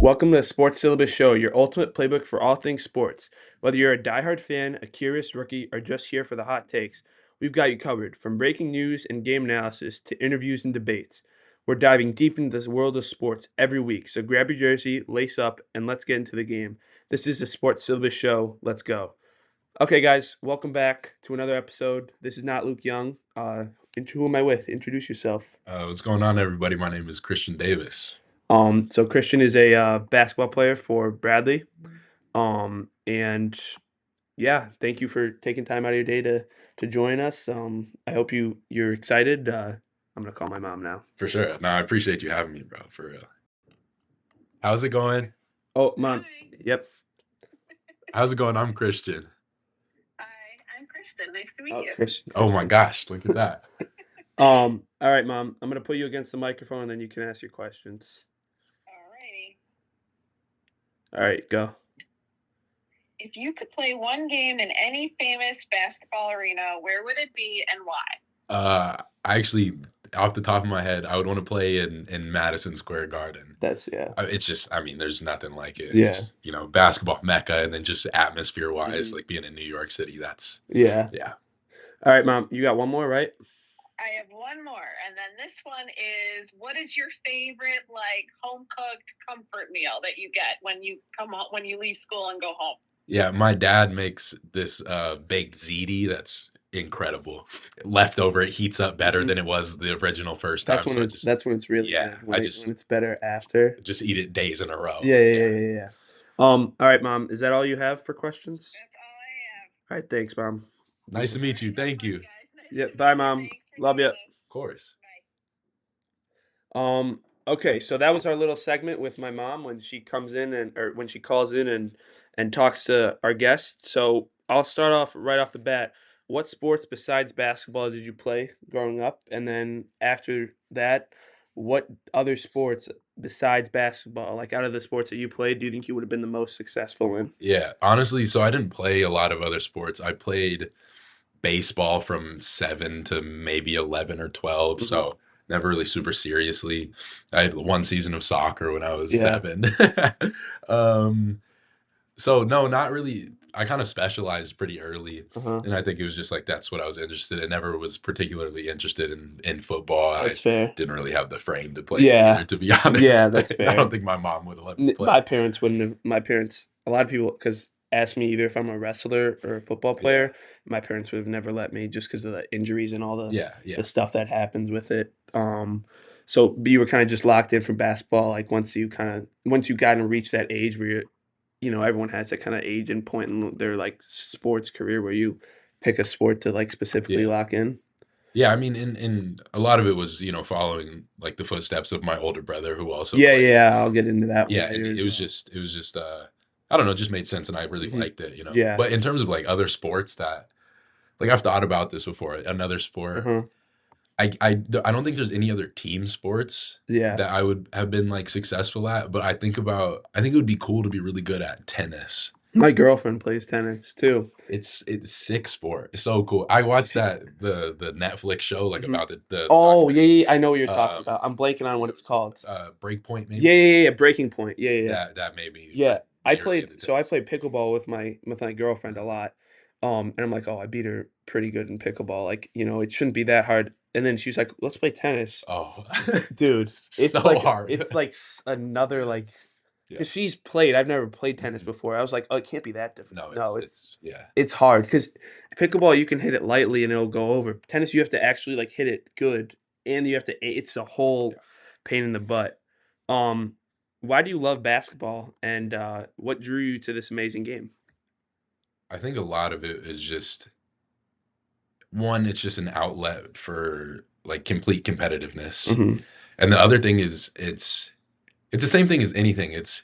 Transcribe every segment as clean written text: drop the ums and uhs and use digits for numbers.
Welcome to the Sports Syllabus Show, your ultimate playbook for all things sports. Whether you're a diehard fan, a curious rookie, or just here for the hot takes, we've got you covered. From breaking news and game analysis to interviews and debates, we're diving deep into this world of sports every week. So grab your jersey, lace up, and let's get into the game. This is the Sports Syllabus Show. Let's go. Okay, guys, welcome back to another episode. This is not Luke Young. Who am I with? Introduce yourself. What's going on, everybody? My name is Christian Davis. So Christian is a basketball player for Bradley. And yeah, thank you for taking time out of your day to join us. I hope you're excited. I'm gonna call my mom now. For sure. No, I appreciate you having me, bro. For real. How's it going? Oh, mom. Hi. Yep. How's it going? I'm Christian. Hi, I'm Kristen. Nice to meet Oh, you. Christian. Oh my gosh, look at that. All right, mom. I'm gonna put you against the microphone, and then you can ask your questions. Alrighty. All right, go. If you could play one game in any famous basketball arena, where would it be and why? I actually, off the top of my head, I would want to play in Madison Square Garden. That's yeah. It's just, I mean, there's nothing like it. Yeah. Just, basketball mecca, and then just atmosphere-wise, Mhm. like being in New York City, that's, Yeah. yeah. All right, mom. You got one more, right? I have one more, and then this one is: what is your favorite, like, home cooked comfort meal that you get when you come home, when you leave school and go home? Yeah, my dad makes this baked ziti that's incredible. Leftover, it heats up better Mhm. than it was the original first time. That's when So it's really yeah, good. When it's better after. just eat it days in a row. Yeah. All right, mom. Is that all you have for questions? That's all I have. All right, thanks, mom. Nice to meet you. Thank you. Guys. Nice Yeah, to bye, meet you. Mom. Thanks for Love doing ya. this. Of course. Bye. Okay, so that was our little segment with my mom when she comes in or when she calls in and talks to our guests. So I'll start off right off the bat. What sports besides basketball did you play growing up? And then after that, what other sports besides basketball, like out of the sports that you played, do you think you would have been the most successful in? Yeah, honestly, so I didn't play a lot of other sports. I played baseball from 7 to maybe 11 or 12, Mhm. so never really super seriously. I had one season of soccer when I was Yeah. 7. Um, So no, not really. I kind of specialized pretty early, Uh-huh. and I think it was just like that's what I was interested in. Never was particularly interested in football. I That's fair. didn't really have the frame to play it Yeah. either, to be honest. Yeah, that's I fair. don't think my mom would have let me play. My parents wouldn't have. My parents, a lot of people, because ask me either if I'm a wrestler or a football Yeah, player. My parents would have never let me just because of the injuries and all yeah, the yeah. stuff that happens with it. So but you were kind of just locked in from basketball. Like once you got and reached that age where everyone has that kind of age and point in their like sports career where you pick a sport to like specifically Yeah. lock in. Yeah, I mean, in a lot of it was, following like the footsteps of my older brother who also Yeah, played. yeah, I'll get into that one Yeah, and later as well. it was just I don't know, it just made sense and I really Mhm. liked it. Yeah. But in terms of like other sports that like I've thought about this before, another sport. Uh-huh. I don't think there's any other team sports Yeah. that I would have been like successful at, but I think it would be cool to be really good at tennis. My girlfriend plays tennis too. It's sick sport. It's so cool. I watched the Netflix show like Mhm. about the Oh, soccer. yeah, I know what you're talking Um, about. I'm blanking on what it's called. Breakpoint maybe. Yeah, Breaking Point. Yeah. That made me Yeah, I be really played into so I tennis. played pickleball with my girlfriend a lot. And I'm like, "Oh, I beat her pretty good in pickleball, like, it shouldn't be that hard." And then she's like, "Let's play tennis." Oh, Dude, it's it's so like hard. it's like another like Yeah. because she's played. I've never played tennis Mhm. before. I was like, "Oh, it can't be that No, difficult." No, it's yeah. it's hard because pickleball, you can hit it lightly and it'll go over. Tennis, you have to actually, like, hit it good, and you have to it's a whole Yeah. pain in the butt. Um, why do you love basketball, and, what drew you to this amazing game? I think a lot of it is just one, it's just an outlet for like complete competitiveness. Mhm. And the other thing is it's the same thing as anything. It's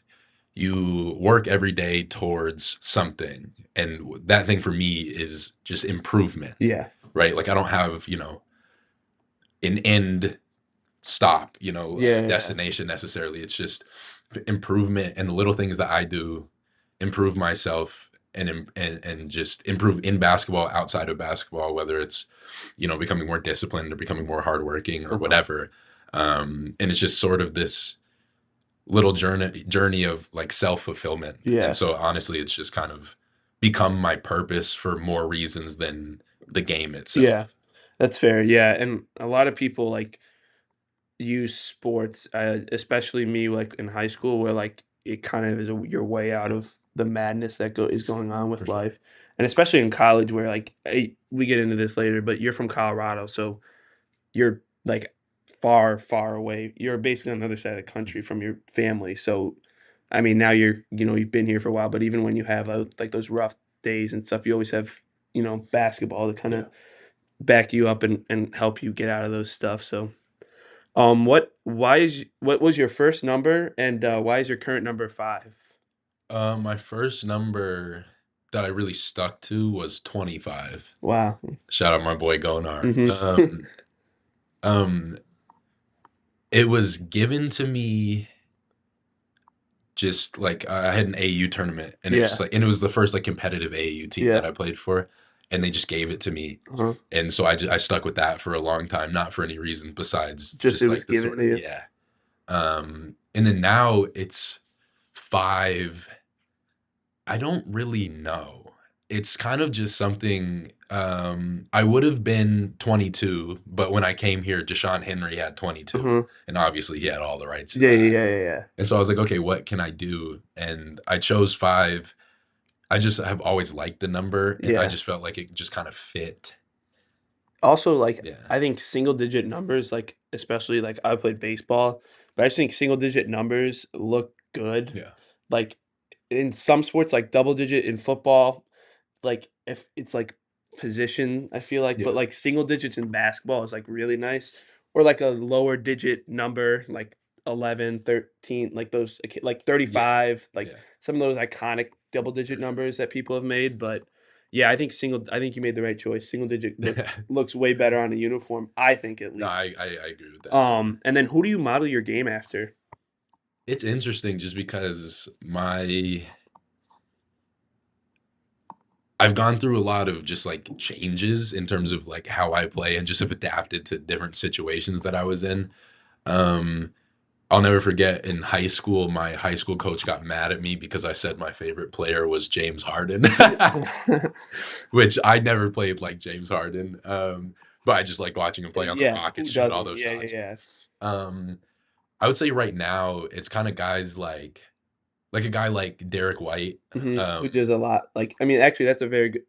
you work every day towards something. And that thing for me is just improvement, Yeah. right? Like I don't have, an end stop, Yeah. destination necessarily. It's just improvement and the little things that I do improve myself and just improve in basketball, outside of basketball, whether it's, becoming more disciplined or becoming more hardworking or Uh-huh. whatever. And it's just sort of this little journey of like self-fulfillment. And Yeah. so honestly, it's just kind of become my purpose for more reasons than the game Yeah. itself. That's fair. Yeah, and a lot of people, like, use sports, especially me, like, in high school where, like, it kind of is your way out of the madness that is going on For with sure. life, and especially in college where, like, we get into this later, but you're from Colorado, so you're, like, far, far away. You're basically on the other side of the country from your family, so, I mean, now you've been here for a while, but even when you have, like, those rough days and stuff, you always have, basketball to Yeah. kinda back you up and help you get out of those stuff, so what was your first number and, why is your current number 5? My first number that I really stuck to was 25. Wow. Shout out my boy Gonar. Mhm. Um, it was given to me just like I had an AU tournament, and it was just Yeah, like, and it was the first like competitive AU team yeah, that I played for, and they just gave it to me, uh-huh. and so I stuck with that for a long time, not for any reason besides Just just it was like the given sort to of you. yeah. And then now it's 5. I don't really know. It's kind of just something, I would have been 22, but when I came here, Deshaun Henry had 22, Uh-huh. and obviously he had all the rights to Yeah, yeah, that. yeah, yeah, yeah. And so I was like, "Okay, what can I do?" And I chose 5. I just have always liked the number, and I Yeah. just felt like it just kind of fit. Also, like, Yeah. I think single digit numbers, like, especially, like, I played baseball, but I just think single digit numbers look good. Yeah. Like, in some sports, like, double digit in football, like, if it's, like, position, I feel like, but, Yeah. like, single digits in basketball is, like, really nice, or, like, a lower digit number, like 11, 13, like, those, like, Yeah. 35, like, Yeah. some of those iconic double For digit sure. numbers that people have made, but, yeah, I think you made the right choice. Single digit Yeah. looks way better on a uniform, I think, at No, least. I agree with that too. And then who do you model your game after? It's interesting just because I've gone through a lot of just, like, changes in terms of, like, how I play and just have adapted to different situations that I was in. Um, I'll never forget in high school, my high school coach got mad at me because I said my favorite player was James Harden, which I never played like James Harden, but I just liked watching him play on the Yeah, Rockets, who shoot all doesn't? those Yeah, yeah, shots. yeah. Um, I would say right now, it's kinda guys like a guy like Derek White, Mhm, who um does a lot, like, I mean, actually, that's a very good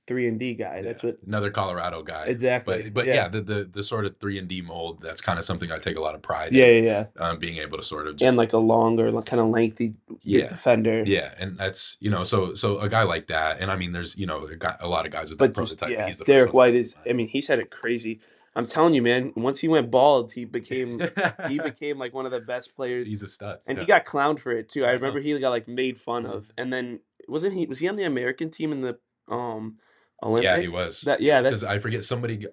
3 and D guy, Yeah, that's what another Colorado guy, exactly, but yeah. yeah, the sort of 3 and D mold, that's kinda something I take a lot of pride Yeah, in, yeah, yeah, being able to sort of and, just like, a longer, like, kinda lengthy yeah, defender, yeah, and that's so a guy like that, and I mean, there's, a lot of guys with that but just prototype, but yeah, he's the first Derek one that White comes is I mean, he's had it crazy. I'm telling you, man, once he went bald, he to mind. became, like, one of the best players, He's a stud, and he yeah. got clowned for it too. I I remember know. he got, like, made fun Mhm. of, and then was he on the American team in the, um, Yeah, he Olympics? was. That Yeah, yeah, because that's I forget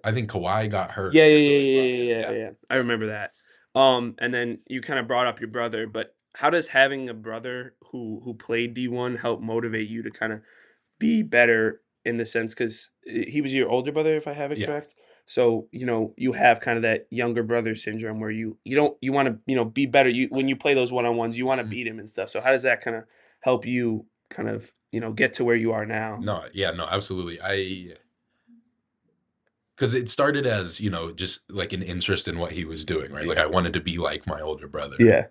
I think Kawhi got hurt, yeah, yeah, and so yeah, they brought yeah, him, yeah, yeah. yeah, yeah. I remember that. And then you kinda brought up your brother, but how does having a brother who played D1 help motivate you to kinda be better in the sense? Because he was your older brother, if I have it Yeah. correct? So, you have kind of that younger brother syndrome where you don't you wanna, be better. When you play those one-on-ones, you wanna Mhm. beat him and stuff. So how does that kinda help you kind of, get to where you are now? No, yeah, no, absolutely. Because it started as, just like an interest in what he was doing, right? Like Yeah. I wanted to be like my older brother. Yeah.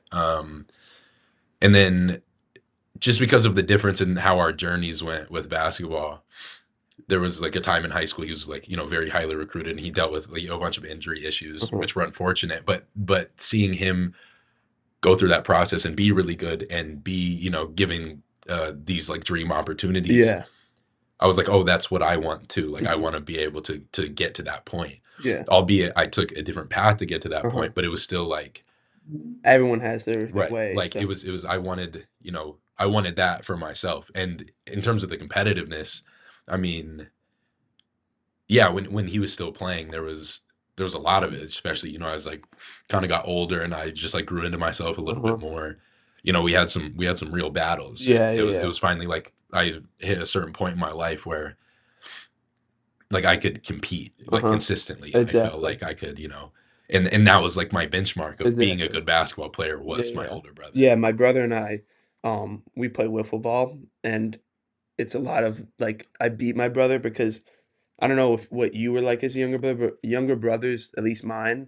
And then just because of the difference in how our journeys went with basketball, there was like a time in high school he was like, very highly recruited and he dealt with like, a bunch of injury issues, Uh-huh. which were unfortunate. But seeing him go through that process and be really good and be, giving these like dream opportunities, Yeah. I was like, oh, that's what I want too. Like I Mhm. want to be able to get to that point. Yeah. Albeit I took a different path to get to that Uh-huh. point, but it was still like Everyone has their right. way, Like so it was I wanted that for myself. And in terms of the competitiveness, I mean, yeah, when he was still playing, there was a lot of it, especially, as like kind of got older and I just like grew into myself a little bit uh-huh. more. We had some real battles and Yeah, it yeah, was it yeah. was finally like I hit a certain point in my life where like I could compete like Uh-huh. consistently. I felt Exactly. like I could, And that was like my benchmark of being a Exactly. good basketball player Yeah, was my yeah. older brother. Yeah, my brother and I, we play wiffle ball, and it's a lot of like I beat my brother because I don't know if what you were like as a younger brother, but younger brothers, at least mine,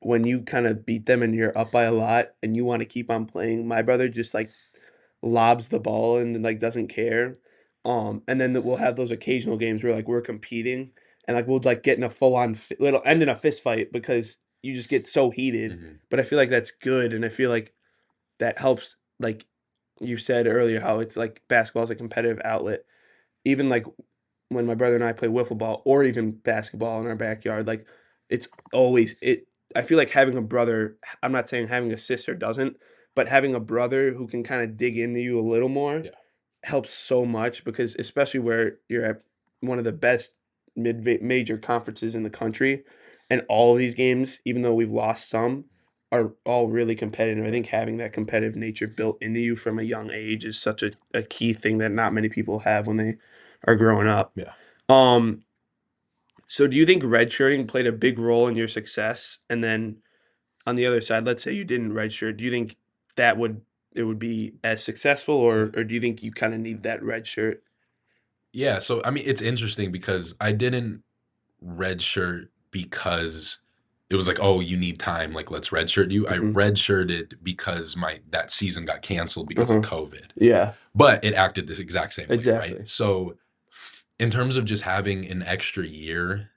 when you kind of beat them and you're up by a lot and you want to keep on playing, my brother just like lobs the ball and like doesn't care. And then we'll have those occasional games where like we're competing and like we'll like get in a full on it'll end in a fist fight because you just get so heated. Mhm. But I feel like that's good, and I feel like that helps. Like you said earlier, how it's like basketball is a competitive outlet. Even like when my brother and I play wiffle ball or even basketball in our backyard, like it's always it. I feel like having a brother. I'm not saying having a sister doesn't, but having a brother who can kind of dig into you a little more Yeah. helps so much because especially where you're at one of the best mid major conferences in the country, and all of these games, even though we've lost some, are all really competitive. I Right. think having that competitive nature built into you from a young age is such a key thing that not many people have when they are growing up. Yeah. Um, so do you think redshirting played a big role in your success? And then on the other side, let's say you didn't redshirt, do you think that would be as successful, or do you think you kind of need that red shirt? Yeah, so I mean, it's interesting because I didn't redshirt because it was like, "Oh, you need time, like, let's redshirt you." I Hmm. redshirted because my that season got canceled because of Uh-huh. COVID, Yeah, but it acted this exact same way, right? exactly. So, in terms of just having an extra year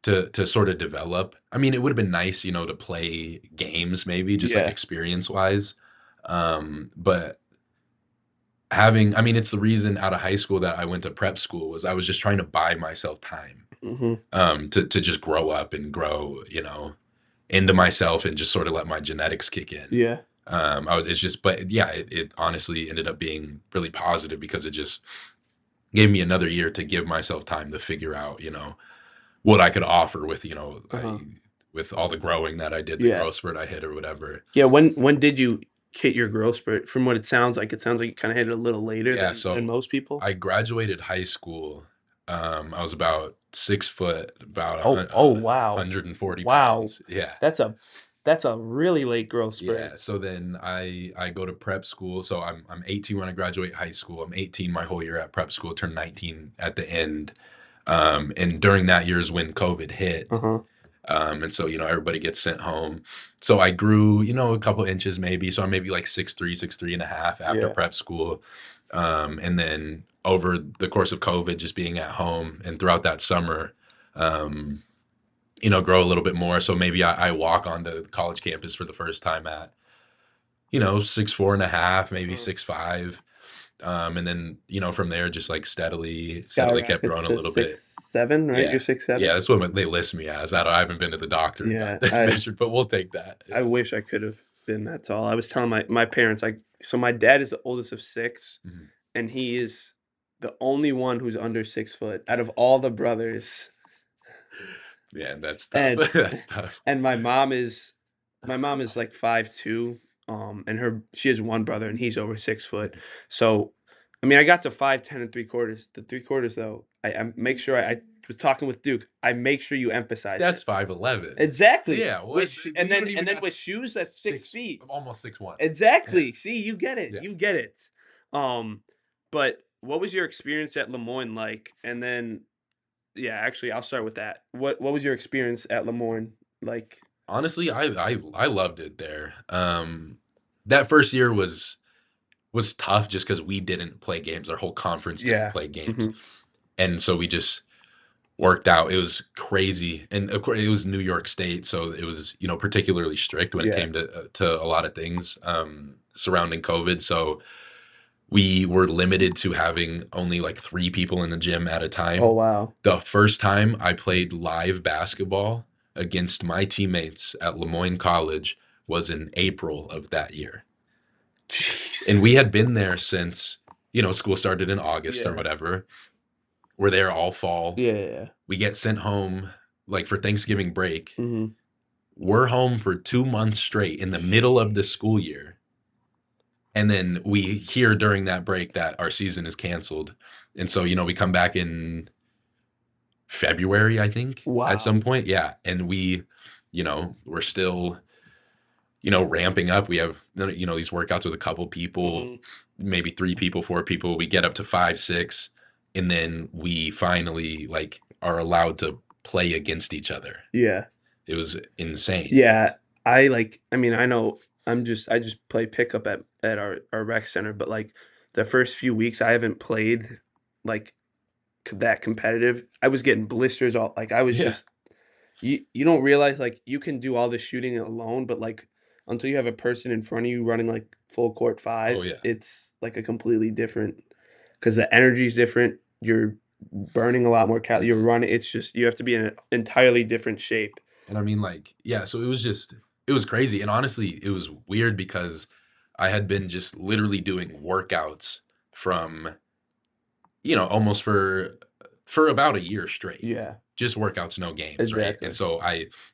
to sort of develop, I mean, it would've been nice, to play games maybe just, like, Yeah. experience-wise, but having I mean, it's the reason out of high school that I went to prep school was I was just trying to buy myself time, Hmm. to just grow up and grow, into myself and just sort of let my genetics kick in. Yeah. I was it's just but yeah, it honestly ended up being really positive because it just gave me another year to give myself time to figure out, what I could offer with, Uh-huh. with all the growing that I did, the Yeah. growth spurt I hit or whatever. Yeah. When did you hit your growth spurt? From what it sounds like you kind of hit it a little later Yeah, than so most people. I graduated high school. I was about 6 foot, about Oh, wow. 140 Wow. pounds. Yeah. That's a that's a really late growth spurt. Yeah. So then I go to prep school. So I'm 18 when I graduate high school. I'm 18 my whole year at prep school, turned 19 at the end. And during that year is when COVID hit. Uh-huh. And so, everybody gets sent home. So I grew, a couple inches maybe. So I'm maybe like 6'3", 6'3.5" after Yeah. prep school. And then over the course of COVID, just being at home and throughout that summer, um, grow a little bit more. So maybe I walk onto the college campus for the first time at, 6'4.5", maybe Uh-huh. 6'5". And then, from there, just like steadily kept Skyrockets growing a to little bit. 6'7", right? Yeah. You're 6'7"? Yeah, that's what they list me as. I haven't been to the doctor and got Yeah. that I measured, but we'll take that. I Yeah. wish I could have been that tall. I was telling my parents, like, so my dad is the oldest of six, Mhm. and he is the only one who's under 6 foot out of all the brothers. Yeah, that's tough. And That's tough. and my mom is like 5'2", and she has one brother and he's over 6 foot. So, I mean, I got to 5'10 3/4. The 3/4 though, I make sure I was talking with Duke. I make sure you emphasize That's it. 5'11". Exactly. Yeah, With what? and You don't then even got with shoes, that's 6 feet. almost 6'1". Yeah, Exactly. See, you get it. yeah. You get it. Um, but what was your experience at Lemoyne like? And then, yeah, actually, I'll start with that. What was your experience at Lemoyne like? Honestly, I loved it there. That first year was tough just because we didn't play games. Our whole conference didn't Yeah. play games, Mhm. and so we just worked out. It was crazy, and of course, it was New York State, so it was particularly strict when it Yeah. came to a lot of things surrounding COVID. So we were limited to having only like 3 people in the gym at a Oh, time. wow. The first time I played live basketball against my teammates at Lemoyne College was in April of that year. And we Jesus. had been there since, school started in August or Yeah. whatever. We're there all fall. Yeah, yeah, yeah. We get sent home like for Thanksgiving break. Mhm. We're home for 2 months straight in the middle of the school year. And then we hear during that break that our season is canceled. And so, we come back in February, I think, at some Wow. point. Yeah. And we we're still, ramping up. We have, these workouts with a couple people, Hmm. maybe 3 people, 4 people. We get up to 5, 6, and then we finally like are allowed to play against each other. Yeah. It was insane. Yeah. I mean, I know I just play pickup at our rec center, but like the first few weeks I haven't played like that competitive. I was getting blisters all like I was Yeah. just you don't realize like you can do all the shooting alone, but like until you have a person in front of you running like full court Oh fives, yeah. it's like a completely different because the energy's different. You're burning a lot more calories. You're running. It's just you have to be in an entirely different shape. And I mean, like, yeah, so it was crazy. And honestly, it was weird because I had been just literally doing workouts from, almost for about a year straight. Yeah, Just workouts, no games, right? And exactly. so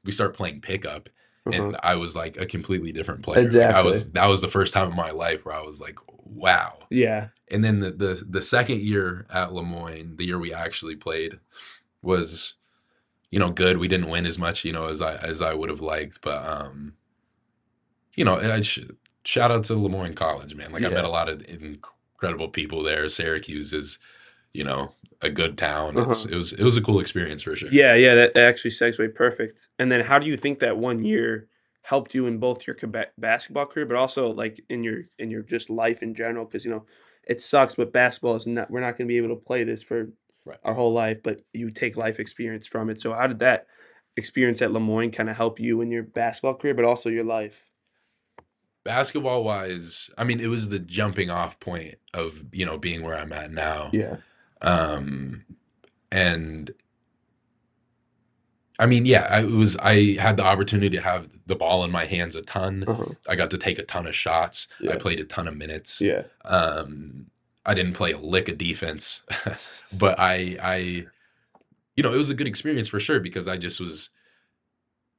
we start playing pickup, Uh-huh. and I was like a completely different player. Like Exactly. that was the first time in my life where I was like, wow. Yeah. And then the second year at Lemoyne, the year we actually played, was, good. We didn't win as much, as I would have liked, but shout out to Lemoyne College, man. Like I met Yeah. a lot of incredible people there. Syracuse is, you know, a good town. Uh-huh. It was a cool experience for sure. Yeah, yeah, that actually segues perfect. And then how do you think that 1 year helped you in both your basketball career, but also like in your just life in general? Because it sucks, but basketball is not. We're not going to be able to play this for Right. our whole life, but you take life experience from it. So how did that experience at Lemoyne kind of help you in your basketball career, but also your life? Basketball wise, I mean, it was the jumping off point of, being where I'm at now. Yeah. Um, and I mean, yeah, I had the opportunity to have the ball in my hands a ton. Uh-huh. I got to take a ton of shots. I Yeah. played a ton of minutes. Yeah. I didn't play a lick of defense, but it was a good experience for sure because I just was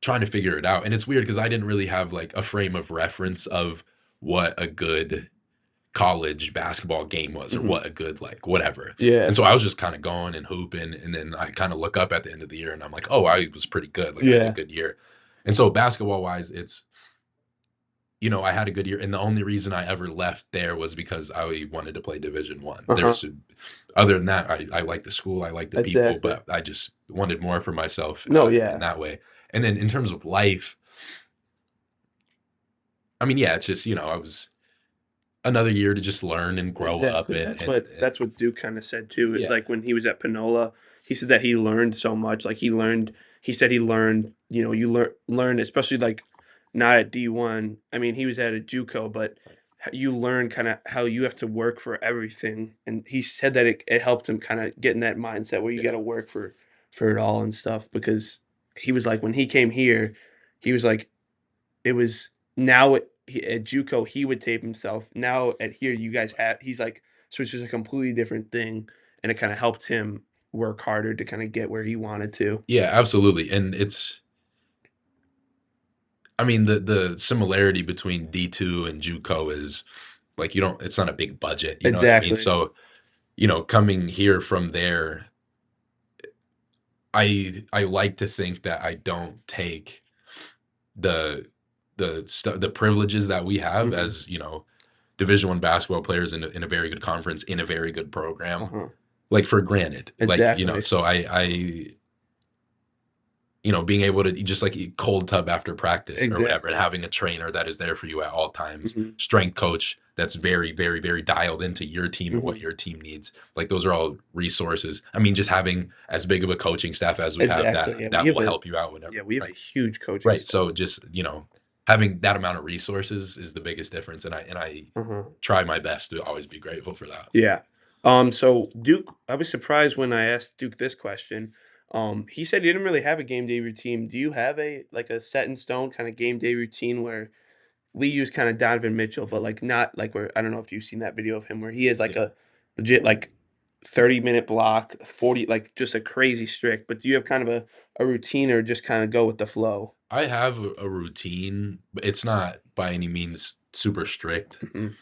trying to figure it out. And it's weird because I didn't really have like a frame of reference of what a good college basketball game was or Hmm. what a good like whatever. And Yeah. so I was just kind of going and hooping, and then I kind of look up at the end of the year and I'm like, oh, I was pretty good. Like I had a Yeah. good year. And so basketball wise, it's I had a good year, and the only reason I ever left there was because I wanted to play Division One. Uh-huh. Other than that, I like the school, I like the people, Exactly. but I just wanted more for myself No, in yeah. that way. And then in terms of life, I mean, yeah, it's just I was another year to just learn and grow up, Exactly. and That's what Duke kind of said too. yeah, Like when he was at Panola, he said that he learned so much. Like he said he learned, you learn especially like not at D1. I mean, he was at a JUCO, but you learn kind of how you have to work for everything. And he said that it helped him kind of get in that mindset where you got yeah, to work for it all and stuff because he was like when he came here, he was like it was now at JUCO, he would tape himself. Now at here, you guys have he's like so it's just a completely different thing, and it kinda helped him work harder to kinda get where he wanted to. yeah, absolutely. And I mean, the similarity between D2 and JUCO is like it's not a big budget, you know what I mean? Exactly. So, coming here from there, I like to think that I don't take the the privileges that we have Mhm. as, Division One basketball players in a very good conference in a very good program, Uh-huh. like for granted. Like, Exactly. so I being able to just like eat cold tub after practice or whatever, and Exactly. having a trainer that is there for you at all times, Mhm. strength coach that's very, very, very dialed into your team and what Mhm. your team needs. Like those are all resources. I mean, just having as big of a coaching staff as we have Exactly, yeah, that will help you out yeah, whenever. we have a Right. huge coaching Right. staff. So just, having that amount of resources is the biggest difference. And I Uh-huh. try my best to always be grateful for that. Yeah. So Duke, I was surprised when I asked Duke this question. He said he didn't really have a game day routine. Do you have a like a set in stone kind of game day routine where we use kind of Donovan Mitchell, but like not like where I don't know if you've seen that video of him where he is like Yeah. a legit like 30-minute block, 40 like just a crazy strict. But do you have kind of a routine or just kind of go with the flow? I have a routine, but it's not by any means super strict. Mhm.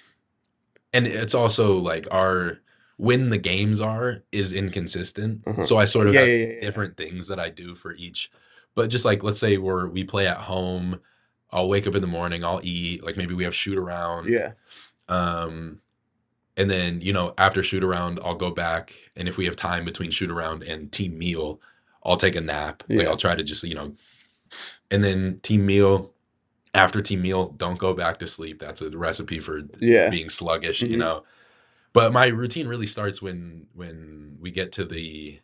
And it's also like our when the games are is inconsistent. Uh-huh. So I sort of Yeah, have yeah, yeah, yeah. different things that I do for each But just like, let's say we play at home, I'll wake up in the morning, I'll eat, like maybe we have shoot around. Yeah. Um, and then, after shoot around, I'll go back. And if we have time between shoot around and team meal, I'll take a nap. Like Yeah. I'll try to just, and then team meal, after team meal, don't go back to sleep. That's a recipe for Yeah. being sluggish, Mhm. But my routine really starts when we get to the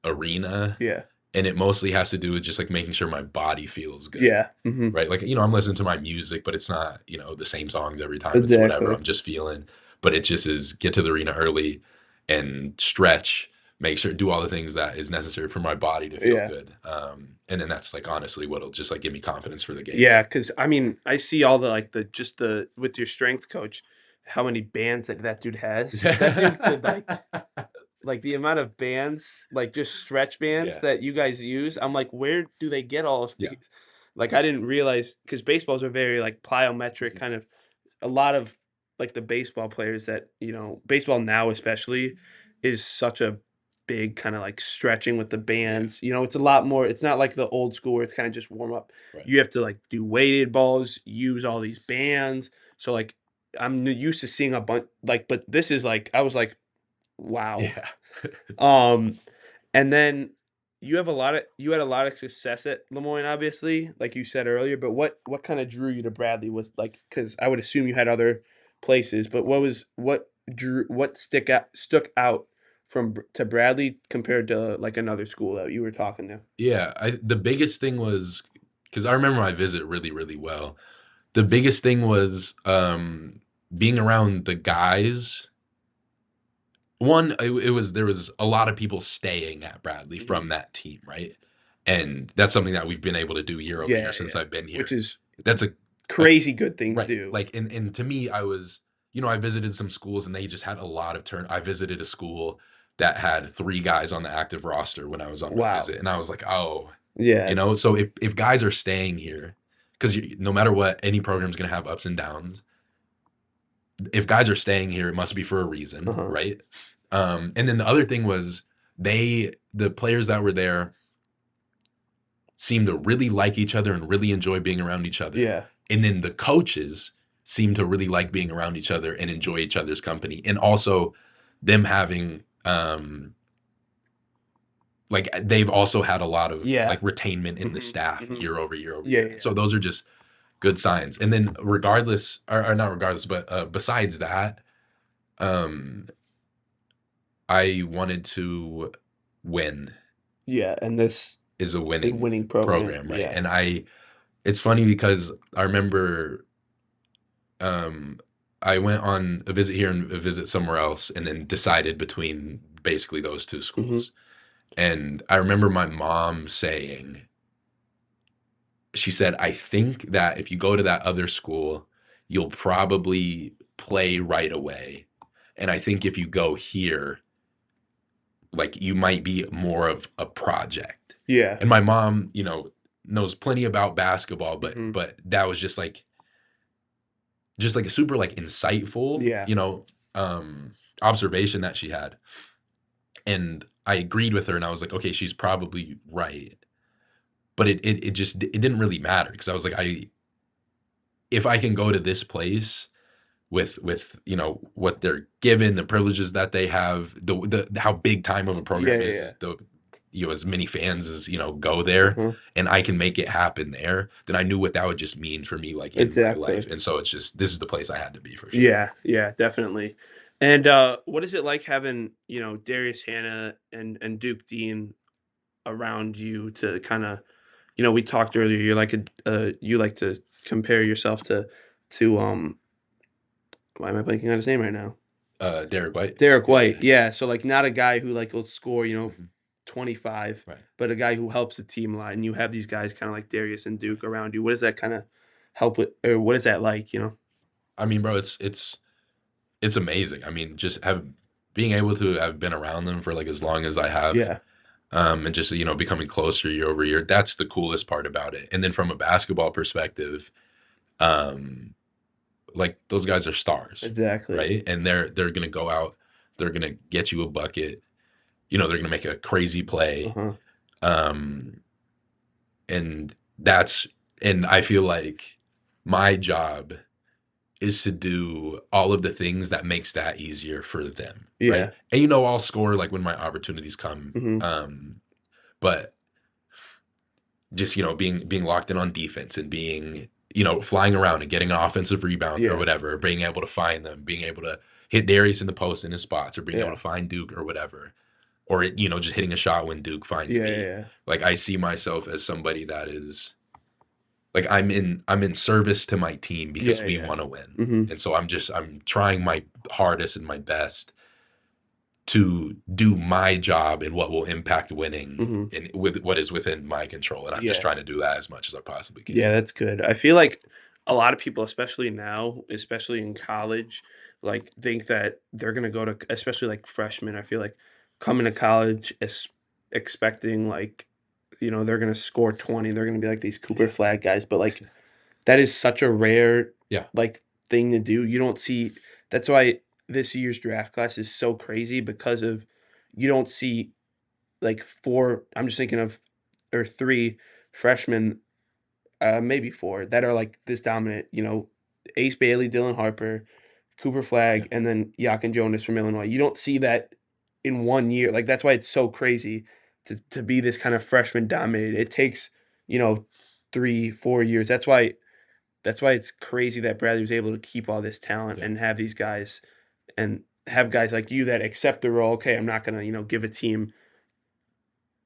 arena, Yeah. and it mostly has to do with just like making sure my body feels good. Yeah. Mhm. Right? Like, I'm listening to my music, but it's not, the same songs every time. It's whatever Exactly. I'm just feeling. But it just is get to the arena early and stretch, make sure do all the things that is necessary for my body to feel Yeah. good. And then that's like honestly what'll just like give me confidence for the game. Yeah, because I mean, I see all the like the just the with your strength coach, how many bands that dude has. That dude could like the amount of bands, like just stretch bands Yeah. that you guys use. I'm like, where do they get all of Yeah. these? Like I didn't realize because baseballs are very like plyometric Mhm. kind of a lot of like the baseball players that, baseball now especially is such a big kind of like stretching with the Yeah. bands. It's a lot more, it's not like the old school where it's kind of just warm up. Right. You have to like do weighted balls, use all these bands. So like used to seeing a bunch like, but this is like, I was like, wow. Yeah. Um, and then you had a lot of success at Lemoyne, obviously, like you said earlier. But what kind of drew you to Bradley was like because I would assume you had other places, but what stuck out to Bradley compared to like another school that you were talking to? Yeah. The biggest thing was because I remember my visit really, really well. The biggest thing was being around the guys. One, it was there was a lot of people staying at Bradley Mhm. from that team, right? And that's something that we've been able to do year over year Yeah, since yeah, I've been which here. is That's a crazy good thing to right. do. Like and to me, I was, I visited some schools and they just had a lot of turn. I visited a school that had 3 guys on the active roster when I was on my Wow. visit. And I was like, oh, Yeah. so if guys are staying here, because no matter what, any program's gonna have ups and downs. If guys are staying here, it must be for a reason, Uh-huh. right? And then the other thing was the players that were there seemed to really like each other and really enjoy being around each other. Yeah. And then the coaches seemed to really like being around each other and enjoy each other's company. And also them having like they've also had a lot of Yeah. like retainment in the Mhm, staff mhm. year over year over Yeah, year. yeah. So those are just good signs. And then regardless or not regardless, but besides that, um I wanted to win Yeah, and this is a is winning winning program. program, right? Yeah. And it's funny because I remember um I went on a visit here and a visit somewhere else and then decided between basically those two Mhm. schools. And I remember my mom saying, she said, I think that if you go to that other school, you'll probably play right away. And I think if you go here, like you might be more of a project. Yeah. And my mom, knows plenty about basketball, but Mhm. that was just like a super like insightful, Yeah. observation that she had. And I agreed with her and I was like, okay, she's probably right. But it just it didn't really matter because I was like, if I can go to this place with what they're given, the privileges that they have, the how big time of a Yeah, program yeah, yeah. is the as many fans as go there, Mhm. and I can make it happen there, then I knew what that would just mean for me like in my life, Exactly. and so it's just this is the place I had to be for sure. Yeah, yeah, definitely. And, what is it like having, Darius Hannah and Duke Dean around you to kinda we talked earlier, you're like you like to compare yourself to why am I blanking on his name right now? Derek White, Derek yeah, White, yeah. yeah, so, like, not a guy who, like, will score, Mhm. 25, Right. but a guy who helps the team a lot, and you have these guys kinda like Darius and Duke around you. What does that kinda help with or what is that like? I mean, bro, it's amazing. I mean, just have being able to have been around them for like as long as I have, Yeah, and just becoming closer year over year. That's the coolest part about it. And then from a basketball perspective, um, like those guys are stars, exactly. right? And they're gonna go out, they're gonna get you a bucket, they're gonna make a crazy play. Uh-huh. Um, And that's and I feel like my job is to do all of the things that makes that easier for them, right? Yeah. And you know, I'll score like when my opportunities come. Mhm. But just, being locked in on defense and being, flying around and getting an offensive rebound or Yeah. whatever, being able to find them, being able to hit Darius in the post in his spots, or being able Yeah. to find Duke or whatever, or just hitting a shot when Duke finds Yeah, yeah, me. yeah. Like, I see myself as somebody that is like, I'm in service to my team because Yeah, we yeah. want to win. Mhm. And so I'm trying my hardest and my best to do my job in what will impact winning Mhm. and with what is within my control. And I'm just Yeah. trying to do that as much as I possibly Yeah, can. that's good. I feel like a lot of people, especially now, especially in college, like think that they're gonna go to, especially like freshmen. I feel like coming to college expecting like, they're gonna score 20. They're gonna be like these Cooper Yeah. Flag guys, but like that is such a rare Yeah. like thing to do. You don't see. That's why this year's draft class is so crazy because of you don't see like four. I'm just thinking of or three freshmen, maybe four that are like this dominant. Ace Bailey, Dylan Harper, Cooper Yeah. Flag, and then Yakin Jonas from Illinois. You don't see that in 1 year. Like that's why it's so crazy to be this kind of freshman dominated. It takes, you know, 3, 4 years. That's why it's crazy that Bradley was able to keep all this talent Yeah. and have these guys and have guys like you that accept the role. Okay, I'm not gonna, give a team.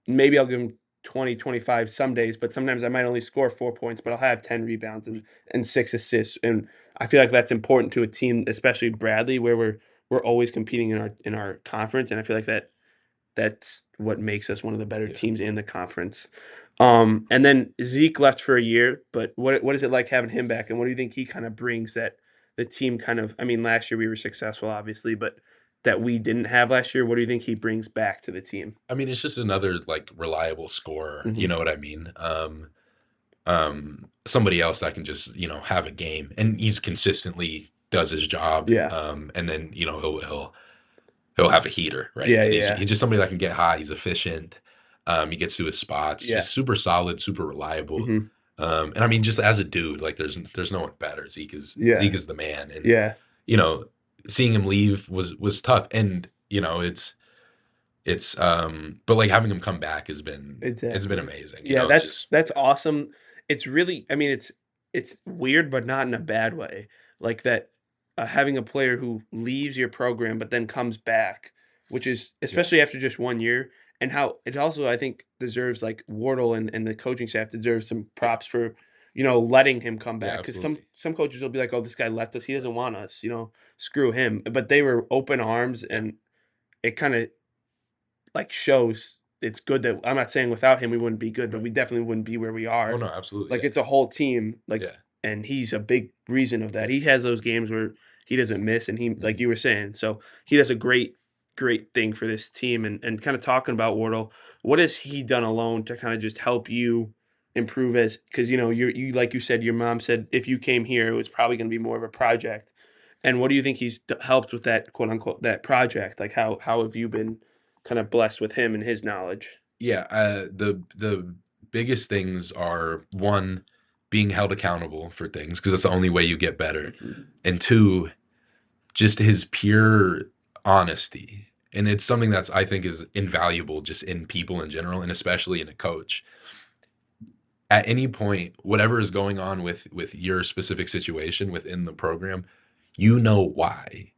Maybe I'll give them 20, 25 some days, but sometimes I might only score 4 points, but I'll have 10 rebounds and 6 assists. And I feel like that's important to a team, especially Bradley, where we're always competing in our conference. And I feel like that's what makes us one of the better Yeah. teams in the conference. And then Zeke left for a year, but what is it like having him back? And what do you think he kind of brings that the team kind of? I mean, last year we were successful, obviously, but that we didn't have last year. What do you think he brings back to the team? I mean, it's just another like reliable scorer. You Hmm. know what I mean? Somebody else that can just, have a game, and he's consistently does his job. Yeah, And then, he'll have a heater, right? yeah, And yeah, he's just somebody that can get high. He's efficient. He gets to his spots, yeah. just super solid, super reliable. Hmm. And I mean, just as a dude, like there's no one better. Zeke Yeah, is the man. And yeah, you know, seeing him leave was tough. And but like having him come back it's been exactly. amazing. Yeah, that's Just that's awesome. It's really, I mean, it's weird, but not in a bad way. Like that, having a player who leaves your program but then comes back, which is yeah, especially after just 1 year, and how it also I think deserves like Wardle and the coaching staff deserves some yeah, props for letting him come yeah, back because some absolutely. some coaches will be like, oh, this guy left us, he doesn't want us, screw him. But they were open arms, Yeah. and it kind of like shows it's good that I'm not saying without him we wouldn't be good, but Right. we definitely wouldn't be where we Oh are. no, absolutely. Like Yeah. it's a whole team, like, Yeah. and he's a big reason of that. Yeah. He has those games where he doesn't miss, and he like Mhm. you were saying, so he does a great thing for this team. And kind of talking about Wardle, what has he done alone to kind of just help you improve as because you like you said your mom said if you came here it was probably going to be more of a project. And what do you think he's helped with that quote unquote that project? Like how have you been kind of blessed with him and his knowledge? Yeah, the biggest things are, one, being held accountable for things because that's the only way you get better, Mhm. and two, just his pure honesty. And it's something that's I think is invaluable just in people in general, and especially in a coach. At any point, whatever is going on with your specific situation within the program, you know why.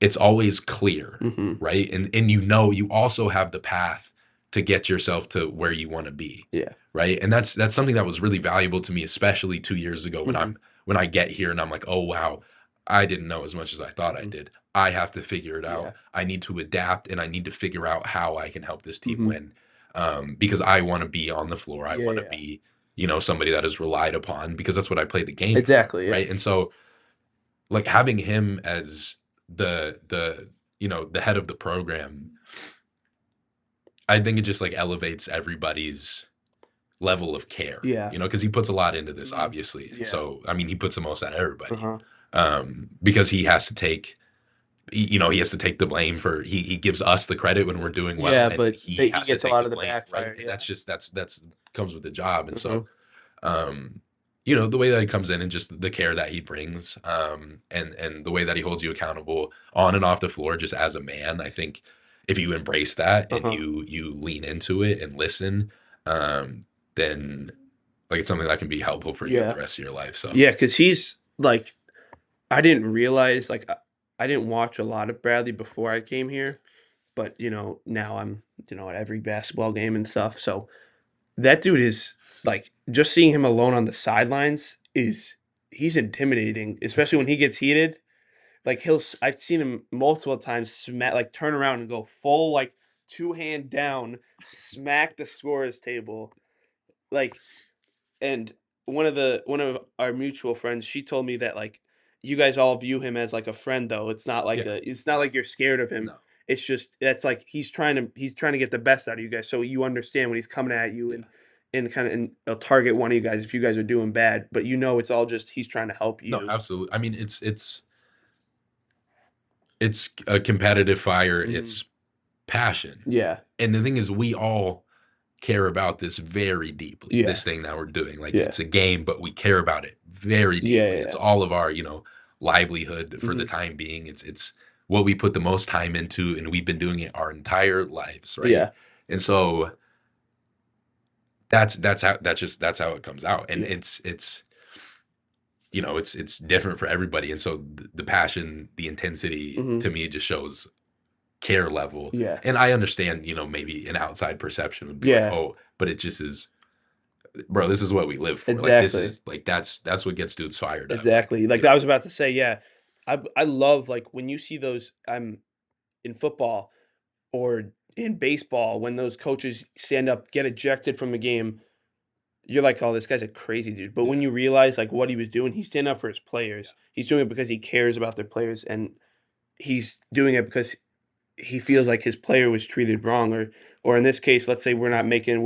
It's always clear, Mhm. right? And you also have the path to get yourself to where you want to be, Yeah. right? And that's something that was really valuable to me, especially 2 years ago when Mhm. when I get here and I'm like, oh wow, I didn't know as much as I thought I Mhm. did. I have to figure it Yeah. out. I need to adapt and I need to figure out how I can help this team Mhm. win. Because I want to be on the floor. I Yeah, want to yeah. be, somebody that is relied upon because that's what I play the game for, Exactly, yeah. right? And so like having him as the head of the program, I think it just like elevates everybody's level of care, Yeah. because he puts a lot into this, Mhm. obviously. And Yeah. so, I mean, he puts the most out of everybody, Uh-huh. because he has to take he has to take the blame for he gives us the credit when we're doing well, Yeah, and but he he has to gets a take lot the of the blame, right? backfire. And Yeah. that's comes with the job. And Mhm. so, um, the way that he comes in and just the care that he brings, and the way that he holds you accountable on and off the floor, just as a man, I think if you embrace that and Uh-huh. you lean into it and listen, then like it's something that can be helpful for you the Yeah. rest of your life. So Yeah, because he's like, I didn't realize, like, I didn't watch a lot of Bradley before I came here, but, now I'm, at every basketball game and stuff. So that dude is like, just seeing him alone on the sidelines he's intimidating, especially when he gets heated. Like I've seen him multiple times like turn around and go full like two hand down, smack the scorer's table. Like, and one of our mutual friends, she told me that like you guys all view him as like a friend though. yeah, It's not like you're scared of him. no, It's just that's like he's trying to get the best out of you guys. So you understand when he's coming at you yeah. and kind of and he'll target one of you guys if you guys are doing bad, but it's all just he's trying to help No, you. absolutely. I mean, it's a competitive fire. Hmm. It's passion. Yeah. And the thing is, we all care about this very deeply. Yeah. This thing that we're doing, like Yeah. it's a game, but we care about it very Yeah. deeply. Yeah. It's Yeah. all of our, livelihood for the Mhm. time being. It's what we put the most time into, and we've been doing it our entire lives, right? Yeah. And so that's how it comes out. And Yeah. it's different for everybody. And so the passion, the intensity Mhm. to me just shows care level. Yeah. And I understand, maybe an outside perception would be like, Yeah. oh, but it just is, bro, this is what we live for. Like this Exactly. is like that's what gets dudes fired up. Like, Exactly. Like I was about to say, yeah. I love like when you see those in football or in baseball when those coaches stand up, get ejected from the game, you're like, "Oh, this guy's a crazy dude." But yeah, when you realize like what he was doing, he's standing up for his yeah, players. He's doing it because he cares about their players and he's doing it because he feels like his player was treated wrong or in this case, let's say we're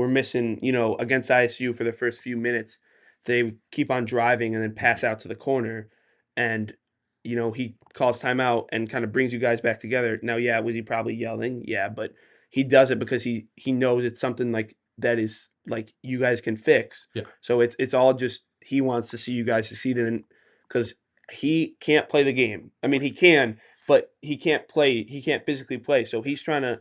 missing, against ISU for the first few minutes. They keep on driving and then pass out to the corner and he calls timeout and kind of brings you guys back together. Now, yeah, was he probably yelling? Yeah, but he does it because he knows it's something like that is like you guys can fix. yeah, So it's all just he wants to see you guys succeed in because he can't play the game. I mean, he can, but he can't play. He can't physically play. So he's trying to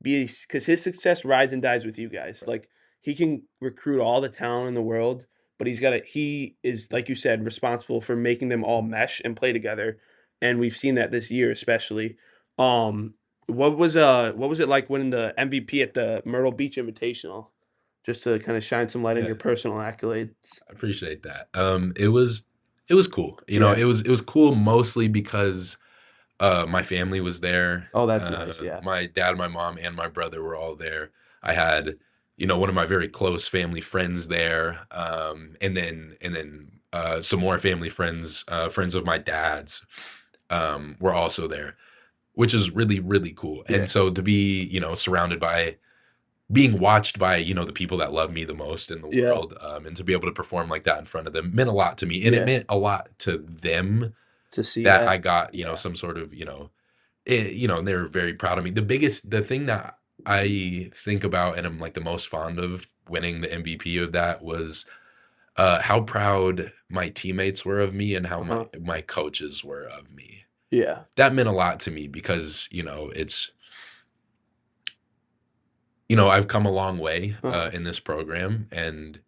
be because his success rides and dies with you guys. right. Like he can recruit all the talent in the world, but he is like you said responsible for making them all mesh and play together. And we've seen that this year, especially. Um, what was it like winning the MVP at the Myrtle Beach Invitational? Just to kind of shine some light on Yeah, your personal accolades. I appreciate that. It was cool. Yeah. It was cool mostly because my family was there. Oh, that's nice. Yeah. My dad, my mom, and my brother were all there. I had, one of my very close family friends there, and then some more family friends, friends of my dad's, were also there, which is really really cool. Yeah. And so to be, surrounded by, being watched by, the people that love me the most in the Yeah. world, and to be able to perform like that in front of them meant a lot to me, and it Yeah. meant a lot to them To see that I that. got, Yeah. some sort of, and they were very proud of me. The thing that I think about and I'm like the most fond of winning the MVP of that was how proud my teammates were of me and how Uh-huh. my coaches were of me. Yeah. That meant a lot to me because, I've come a long way Uh-huh. in this program, and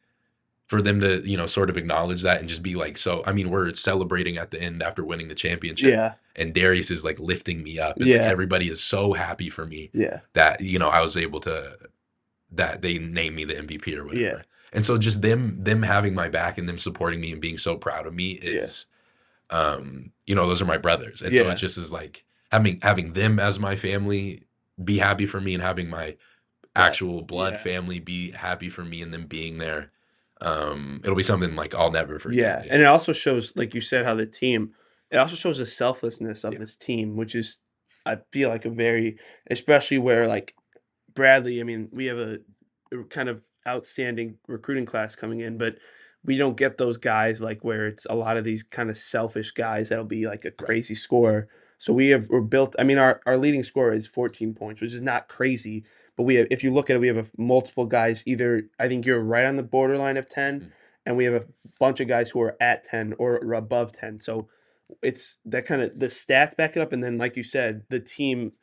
for them to, sort of acknowledge that and just be like, so, I mean, we're celebrating at the end after winning the championship, Yeah. and Darius is like lifting me up, and like Yeah. everybody is so happy for me Yeah. that, I was able to, that they named me the MVP or Yeah. whatever. And so just them having my back and them supporting me and being so proud of me Yeah. is, those are my brothers. And so it Yeah. just is like having them as my family be happy for me, and having my That actual blood yeah. family be happy for me and them being there. It'll be something like I'll never forget. Yeah, Yeah. and it also shows, like you said, how it also shows the selflessness of Yeah. this team, which is, I feel like a very, especially where like Bradley, I mean, we have a kind of outstanding recruiting class coming in, but we don't get those guys like where it's a lot of these kind of selfish guys that'll be like a Right. crazy scorer. So we're built. I mean, our leading scorer is 14 points, which is not crazy. But we have, if you look at it, we have multiple guys. Either I think you're right on the borderline of 10, and we have a bunch of guys who are at 10 or above 10. So it's that kind of the stats back it up, and then like you said, the team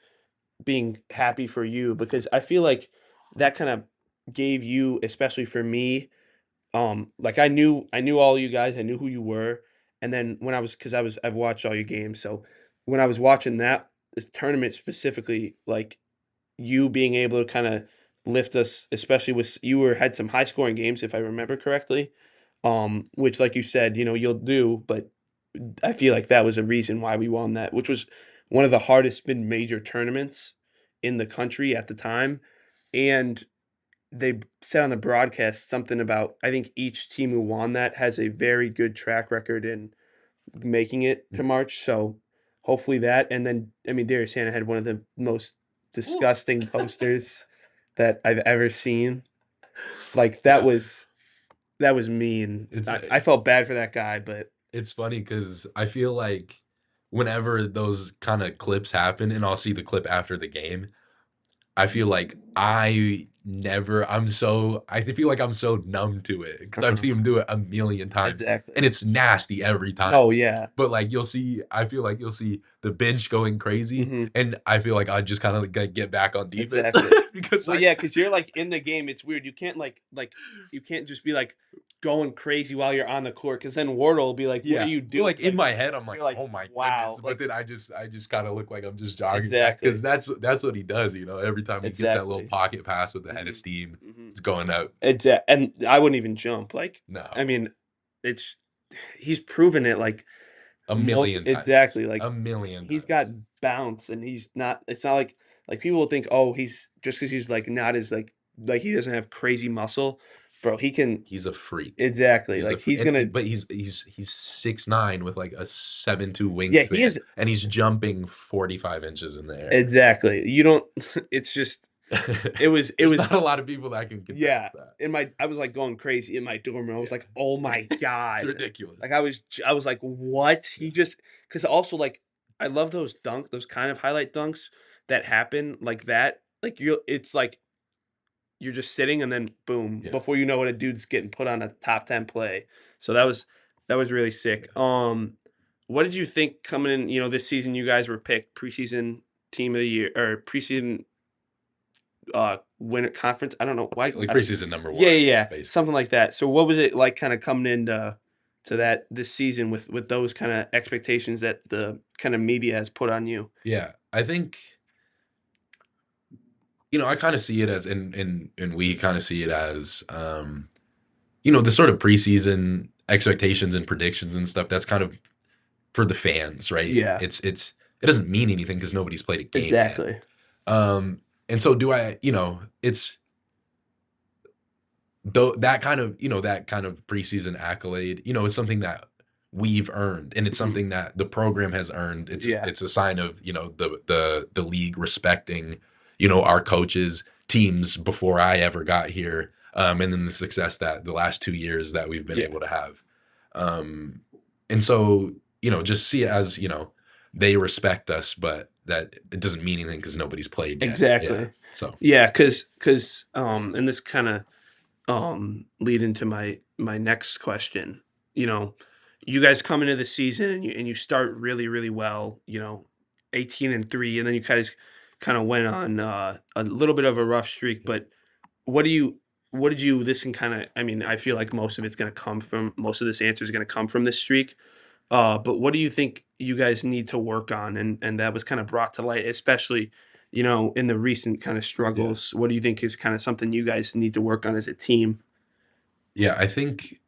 being happy for you because I feel like that kind of gave you, especially for me, like I knew all you guys, I knew who you were, and then when I was because I've watched all your games, so when I was watching this tournament specifically, like you being able to kind of lift us, especially with had some high scoring games if I remember correctly, which like you said, you'll do, but I feel like that was a reason why we won that, which was one of the hardest mid-major tournaments in the country at the time. And they said on the broadcast something about I think each team who won that has a very good track record in making it to March. So hopefully that. And then I mean Darius Hannah had one of the most disgusting posters that I've ever seen. Like Yeah. that was mean. I felt bad for that guy, but It's funny because I feel like whenever those kind of clips happen, and I'll see the clip after the game, I feel like I feel like I'm so numb to it because I've seen him do it a million times, exactly. and it's nasty every time. Oh yeah. But like I feel like you'll see the bench going crazy, Mhm. and I feel like I just kind of get back on defense Exactly. because Well, yeah, because you're like in the game. It's weird. You can't you can't just be like going crazy while you're on the court because then Wardle will be like, "What are you Well, doing?" like in my head, I'm like, you're like, oh my "Wow!" goodness, Like but then I just kind of look like I'm just jogging back exactly, because that's what he does, Every time he gets that little exactly. pocket pass with the head of Mhm, steam, mhm. it's going out. And I wouldn't even jump. Like, I No, mean, it's he's proven it. Like, a million times, exactly. Like, a million he's got times. bounce, and he's not. It's not like people will think, oh, he's just because he's like not as like he doesn't have crazy muscle, bro. He can He's a freak. exactly He's a like freak, he's gonna. but he's 6'9" with like a 7'2" Yeah, he wingspan, is and he's jumping 45 inches in the air. exactly. You don't. It's just. It There's was not a lot of people that can yeah. contest that. I was like going crazy in my dorm room. I was Yeah. like, oh my It's god. ridiculous. Like I was like, what? Yeah. He just because also like I love those kind of highlight dunks that happen like that. Like it's like you're just sitting and then boom, Yeah. before you know it, a dude's getting put on a top 10 play. So that was really sick. What did you think coming in, this season you guys were picked preseason team of the year or preseason win at conference. I don't know why. Like preseason number Yeah, one, yeah, yeah, basically. something like that. So what was it like, kind of coming into that this season with those kind of expectations that the kind of media has put on you? Yeah, I think I kind of see it as, and we kind of see it as, the sort of preseason expectations and predictions and stuff. That's kind of for the fans, right? Yeah, It doesn't mean anything because nobody's played a game yet. exactly. And so do I. It's though that kind of preseason accolade, is something that we've earned, and it's Mhm. something that the program has earned. Yeah, It's a sign of the league respecting our coaches, teams before I ever got here, and then the success that the last 2 years that we've been yeah, able to have, and so just see it as they respect us, but that it doesn't mean anything because nobody's played yet. Yeah, exactly. so Yeah, because and this kind of lead into my next question. You know, you guys come into the season and you start really really well. 18-3, and then you guys kind of went on a little bit of a rough streak. But what do you what did you this can kind of I mean I feel like most of this answer is going to come from this streak. But what do you think you guys need to work on and that was kind of brought to light, especially in the recent kind of yeah. struggles? What do you think is kind of something you guys need to work on as a team? Yeah, I think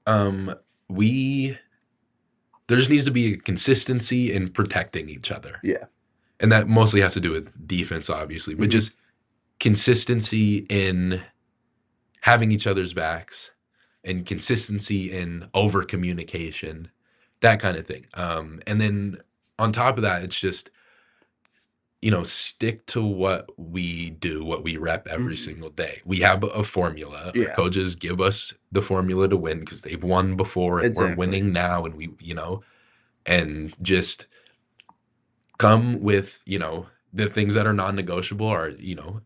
um we there just needs to be a consistency in protecting each other. Yeah. And that mostly has to do with defense, obviously, but Mhm. just consistency in having each other's backs and consistency in over communication, that kind of thing. And then on top of that, it's just stick to what we do, what we rep every Mhm. single day. We have a formula. Our Yeah. coaches give us the formula to win because they've won before and we're Exactly. winning now. And and just come with, the things that are non-negotiable are,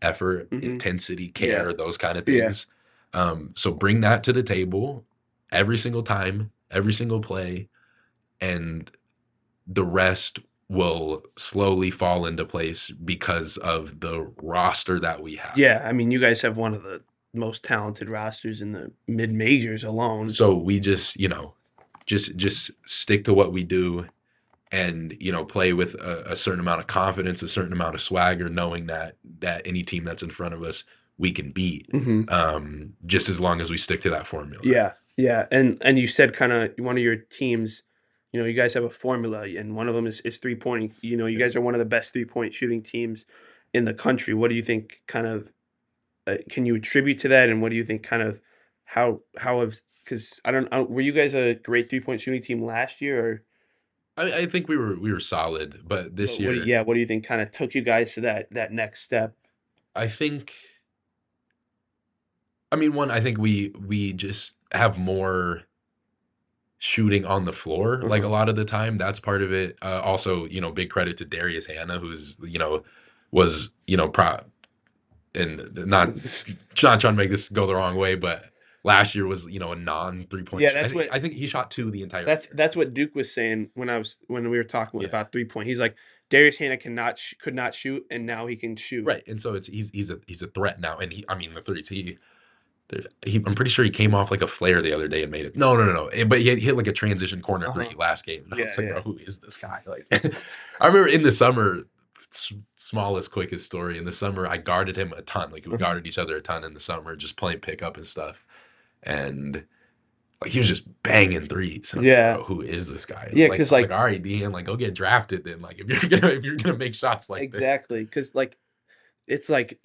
effort, Mhm. intensity, Yeah. care, those kind of Yeah. things. So bring that to the table every single time, every single play, and the rest will slowly fall into place because of the roster that we have. Yeah, I mean, you guys have one of the most talented rosters in the mid majors alone, So so we just, just stick to what we do and, play with a certain amount of confidence, a certain amount of swagger, knowing that any team that's in front of us, we can beat. Mhm. Just as long as we stick to that formula. Yeah, yeah, and you said kinda one of your teams, you guys have a formula, and one of them is three-pointing. You Yeah. guys are one of the best three-point shooting teams in the country. What do you think kind of can you attribute to that, and what do you think kind of how have because I don't were you guys a great three-point shooting team last year, or I think we were solid, but this but what do you year, yeah, what do you think kinda took you guys to that next step? I think, I mean, one, I think we just have more shooting on the floor, like, a Uh-huh. lot of the time. That's part of it. Also, big credit to Darius Hannah, who's, was, and not trying to make this go the wrong way, but last year was, a non three point. Yeah, that's what I think he shot two the entire That's year. that's what Duke was saying when we were talking Yeah, about 3-point. He's like, "Darius Hannah could not shoot, and now he can shoot." right. And so he's a threat now, and I mean, the threes I'm pretty sure he came off like a flare the other day and made it. No, no, no, no. But he had hit like a transition corner Uh-huh. three last game, and I Yeah, was like, yeah. bro, who is this guy? Like, I remember in the summer, smallest, quickest story. In the summer, I guarded him a ton. Like we Uh-huh. guarded each other a ton in the summer, just playing pickup and stuff. And like he was just banging threes, and I'm like, Yeah. bro, who is this guy? Yeah, Like, 'cause, I'm like, like all right, Dean, like go get drafted then. Like if you're gonna make shots like this. exactly, 'cause, like, it's like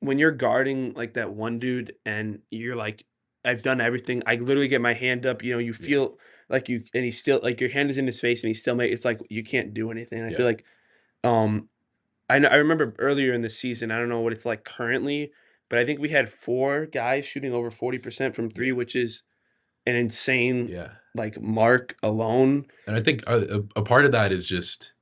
when you're guarding, like, that one dude and you're like, "I've done everything." I literally get my hand up, you Yeah, feel like you and he's still like, your hand is in his face and he still it's like you can't do anything. I feel yeah, like, um I remember earlier in the season, I don't know what it's like currently, but I think we had 4 guys shooting over 40% from 3, yeah, which is an insane, yeah. like, mark alone. And I think a part of that is just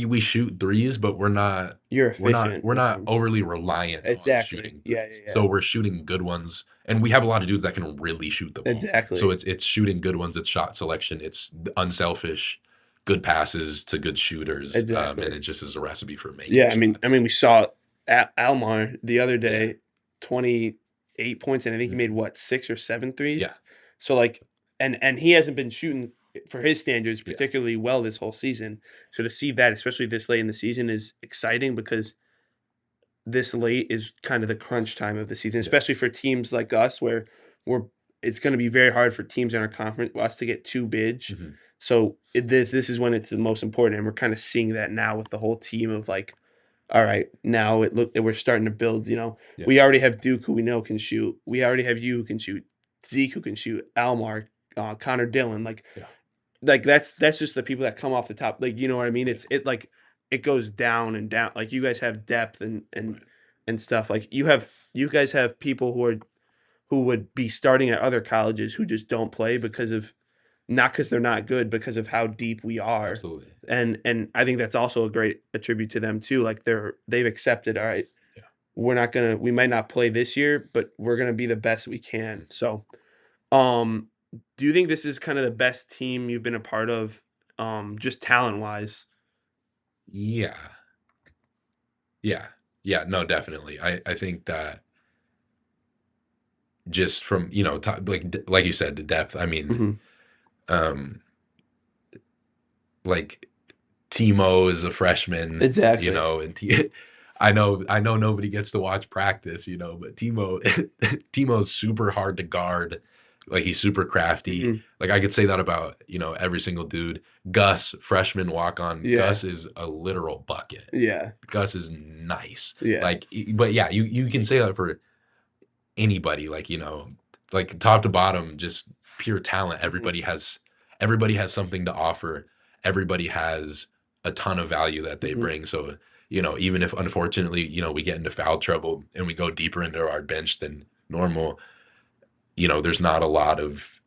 we shoot threes, but we're not You're we're not efficient we're with not them. overly reliant on Exactly. shooting Yeah, threes. yeah, yeah. So we're shooting good ones, and we have a lot of dudes that can really shoot the ball. So Exactly. it's shooting good ones, it's shot selection, it's unselfish, good passes to good shooters, and Exactly. it just is a recipe for making Yeah, shots. we saw Almar the other Yeah. day, 28 points, and I think he made, Mhm. what, 6 or 7 threes? Yeah. So, like and he hasn't been shooting, for his standards, Yeah. particularly well this whole season. So to see that, especially this late in the season, is exciting because this late is kind of the crunch time of the season, Yeah. especially for teams like us where we're it's gonna be very hard for teams in our conference us to get 2 bids. Mhm. So, this is when it's the most important, and we're kinda seeing that now with the whole team of, like, all right, now we're starting to build. Yeah. We already have Duke who we know can shoot. We already have you who can shoot, Zeke who can shoot, Almar, Connor Dillon. Yeah. Like that's just the people that come off the top. Like, you know what I mean? Yeah. It goes down and down. Like you guys have depth and Right. stuff. Like you guys have people who would be starting at other colleges who just don't play because of not because they're not good, because of how deep we are. Absolutely. And I think that's also a great attribute to them too. Like they've accepted, all right, Yeah. we might not play this year, but we're gonna be the best we can. Mhm. So um do you think this is kind of the best team you've been a part of, just talent wise? Yeah. Yeah. Yeah. No, definitely. I think that just from, like you said, the depth. I mean, Hmm. um, like Timo is a freshman, Exactly. and I know nobody gets to watch practice, but Timo's super hard to guard. Like he's super crafty. Hmm. Like I could say that about, every single dude. Gus, freshman walk on. Yeah. Gus is a literal bucket. Yeah. Gus is nice. Yeah. Like, but yeah, you can say that for anybody. Like, like top to bottom, just pure talent. Hmm. Everybody has something to offer. Everybody has a ton of value that they Hmm. bring. So, even if unfortunately, we get into foul trouble and we go deeper into our bench than normal, there's not a lot of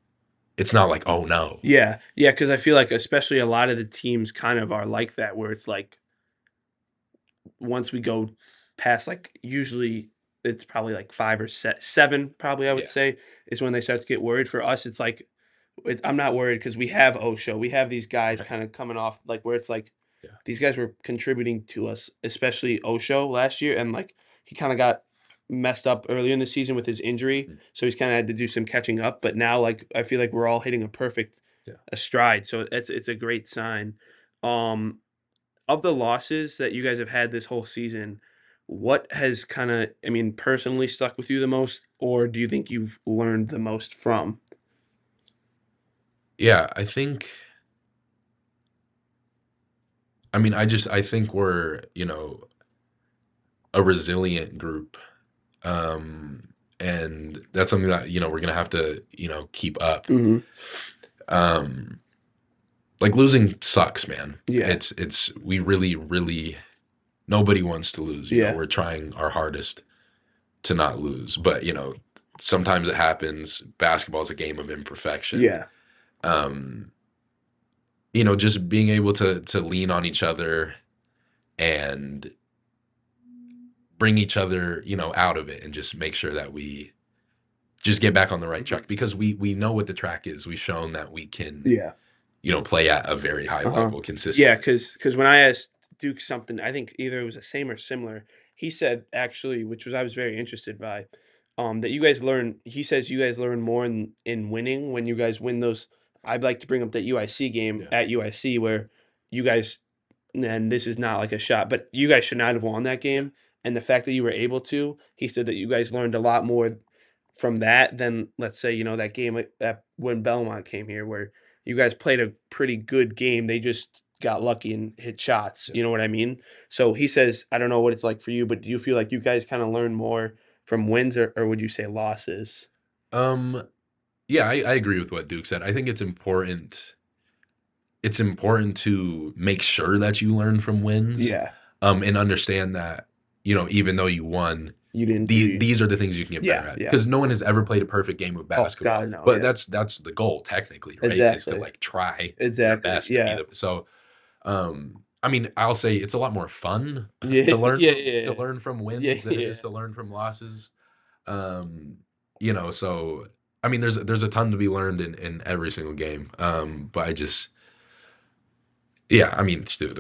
it's not like, oh no. Yeah, because I feel like especially a lot of the teams kind of are like that, where it's like once we go past like usually it's probably like 5 or 7 probably I would Yeah. say is when they start to get worried. For us, it's like I'm not worried because we have Osho. We have these guys Right. kind of coming off like where it's like Yeah. these guys were contributing to us, especially Osho last year, and like he kind of got messed up earlier in the season with his injury, Mhm. so he's kind of had to do some catching up. But now, like I feel like we're all hitting a perfect Yeah. a stride, so it's a great sign. Um, of the losses that you guys have had this whole season, what has kind of, I mean, personally stuck with you the most, or do you think you've learned the most from? Yeah, I think we're, a resilient group. And that's something that, we're gonna have to, keep up. Hmm. Um, like losing sucks, man. Yeah, It's we really, really nobody wants to lose, yeah, we're trying our hardest to not lose. But, sometimes it happens. Basketball is a game of imperfection. yeah, Um, just being able to lean on each other and bring each other, out of it and just make sure that we just get back on the right hmm, track because we know what the track is. We've shown that we can, yeah. play at a very high Uh-huh. level Yeah, consistently. because when I asked Duke something, I think either it was the same or similar. He said actually, which was I was very interested by, that you guys learn. He says you guys learn more in winning when you guys win those. I'd like to bring up that UIC game Yeah. at UIC where you guys, and this is not like a shot, but you guys should not have won that Yeah. game. And the fact that you were able to, he said that you guys learned a lot more from that than let's say that game at when Belmont came here where you guys played a pretty good game. They just got lucky and hit shots. Yeah. You know what I mean? So he says, I don't know what it's like for you, but do you feel like you guys kind of learn more from wins or would you say losses? Um, yeah, I agree with what Duke said. I think it's important to make sure that you learn from wins, Yeah. and understand that, even though you won, You didn't do. these are the things you can get better Yeah. at. Yeah. Because no one has ever played a perfect game of Oh, basketball. God, no. But Yeah. that's the goal technically, right? Is to Exactly. like try your Exactly. best to be Yeah. the so I'll say it's a lot more fun Yeah. to learn Yeah. from Yeah. Yeah. wins than it Yeah. is to learn from losses. Um, so there's a ton to be learned in every single game. But yeah, dude,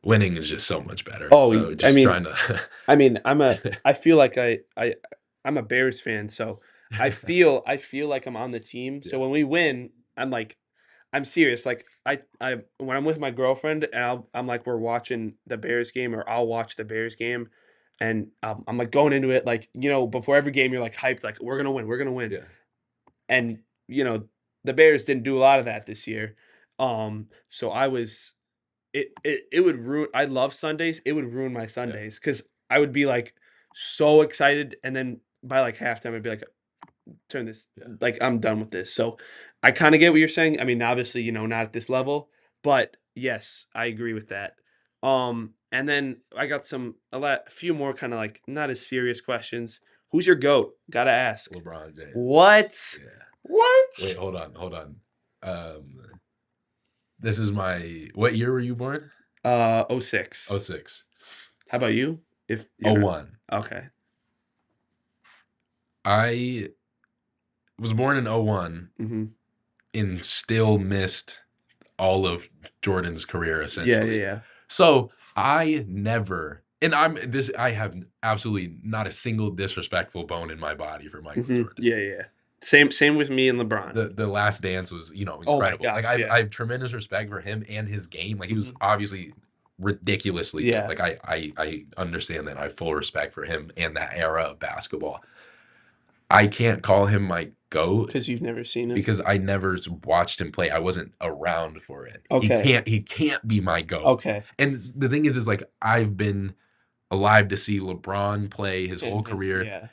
winning is just so much better. Oh, So I just mean, trying to I feel like I'm a Bears fan, so I feel like I'm on the team. So yeah, when we win, I'm serious. Like I when I'm with my girlfriend and I'm like we're watching the Bears game or I'll watch the Bears game, and I'm like going into it like before every game you're like hyped like we're gonna win, yeah, and the Bears didn't do a lot of that this year, so I was it would ruin. I love Sundays. It would ruin my yeah, Sundays because I would be like so excited, and then by like halftime, I'd be like, "Turn this yeah. like I'm done with this." So I kind of get what you're saying. I mean, obviously, not at this level, but yes, I agree with that. And then I got a few more kind of like not as serious questions. Who's your goat? Gotta ask. LeBron James. What? Yeah. What? Wait, hold on. This is my what year were you born? Oh 06. Oh 06. How about you? If you're Oh not 01. okay. I was born in 01 Mm-hmm. and still missed all of Jordan's career Yeah, yeah, essentially. yeah. So I never, and I have absolutely not a single disrespectful bone in my body for Michael Mhm. Jordan. Yeah, yeah. Same with me and LeBron. The Last Dance was, Oh my incredible. Like gosh, I yeah. have tremendous respect for him and his game. Like he was Mhm. obviously ridiculously good. Yeah, Like I understand that. I have full respect for him and that era of basketball. I can't call him my GOAT because you've never seen him. because I never watched him play. I wasn't around for it. Okay, He can't be my GOAT. okay. And the thing is like I've been alive to see LeBron play his whole And his career, yeah,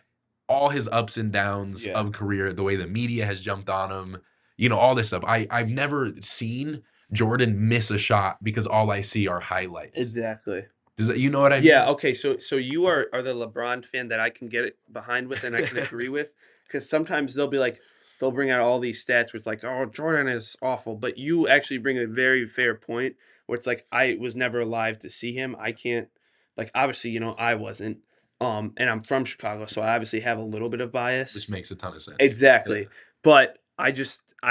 all his ups and downs yeah, of career, the way the media has jumped on him, all this stuff. I've never seen Jordan miss a shot because all I see are highlights. exactly. Does that, you know what I mean? Yeah, okay, so you are the LeBron fan that I can get it behind with and I can agree with, because sometimes they'll be like, they'll bring out all these stats where it's like, oh, Jordan is awful. But you actually bring a very fair point where it's like, I was never alive to see him. I can't, like, obviously, I wasn't. And I'm from Chicago, so I obviously have a little bit of bias. Which makes a ton of sense. Exactly. Yeah. But I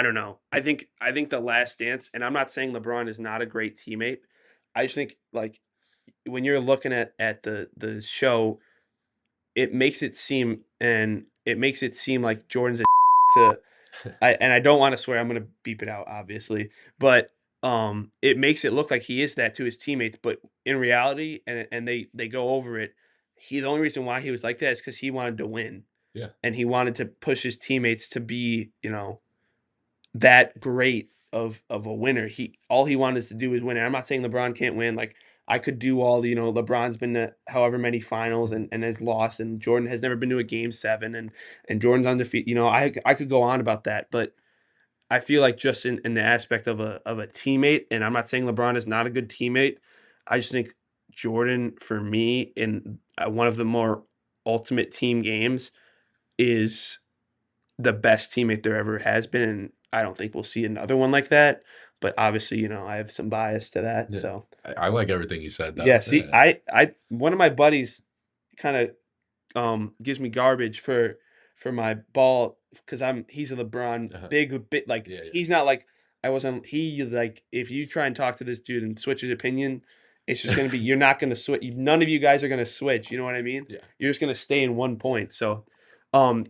don't know. I think The Last Dance, and I'm not saying LeBron is not a great teammate. I just think, like, when you're looking at the show, it makes it seem like Jordan's a to I don't want to swear, I'm gonna beep it out, obviously. But it makes it look like he is that to his teammates, but in reality, and they go over it, the only reason why he was like that is because he wanted to win. Yeah. And he wanted to push his teammates to be, that great of a winner. All he wanted to do is win. And I'm not saying LeBron can't win. Like, I could do all the, LeBron's been to however many finals and has lost, and Jordan has never been to a game 7, and Jordan's undefeated. I could go on about that, but I feel like just in the aspect of a teammate, and I'm not saying LeBron is not a good teammate. I just think Jordan, for me, in one of the more ultimate team games, is the best teammate there ever has been, and I don't think we'll see another one like that. But obviously, I have some bias to that. Yeah. So I like everything you said, though. yeah, see, I one of my buddies kind of gives me garbage for my ball because he's a LeBron big bit, like, Yeah. he's not like I wasn't. He, like, if you try and talk to this dude and switch his opinion, it's just gonna be you're not gonna switch. None of you guys are gonna switch. You know what I mean? Yeah. You're just gonna stay in one point. So,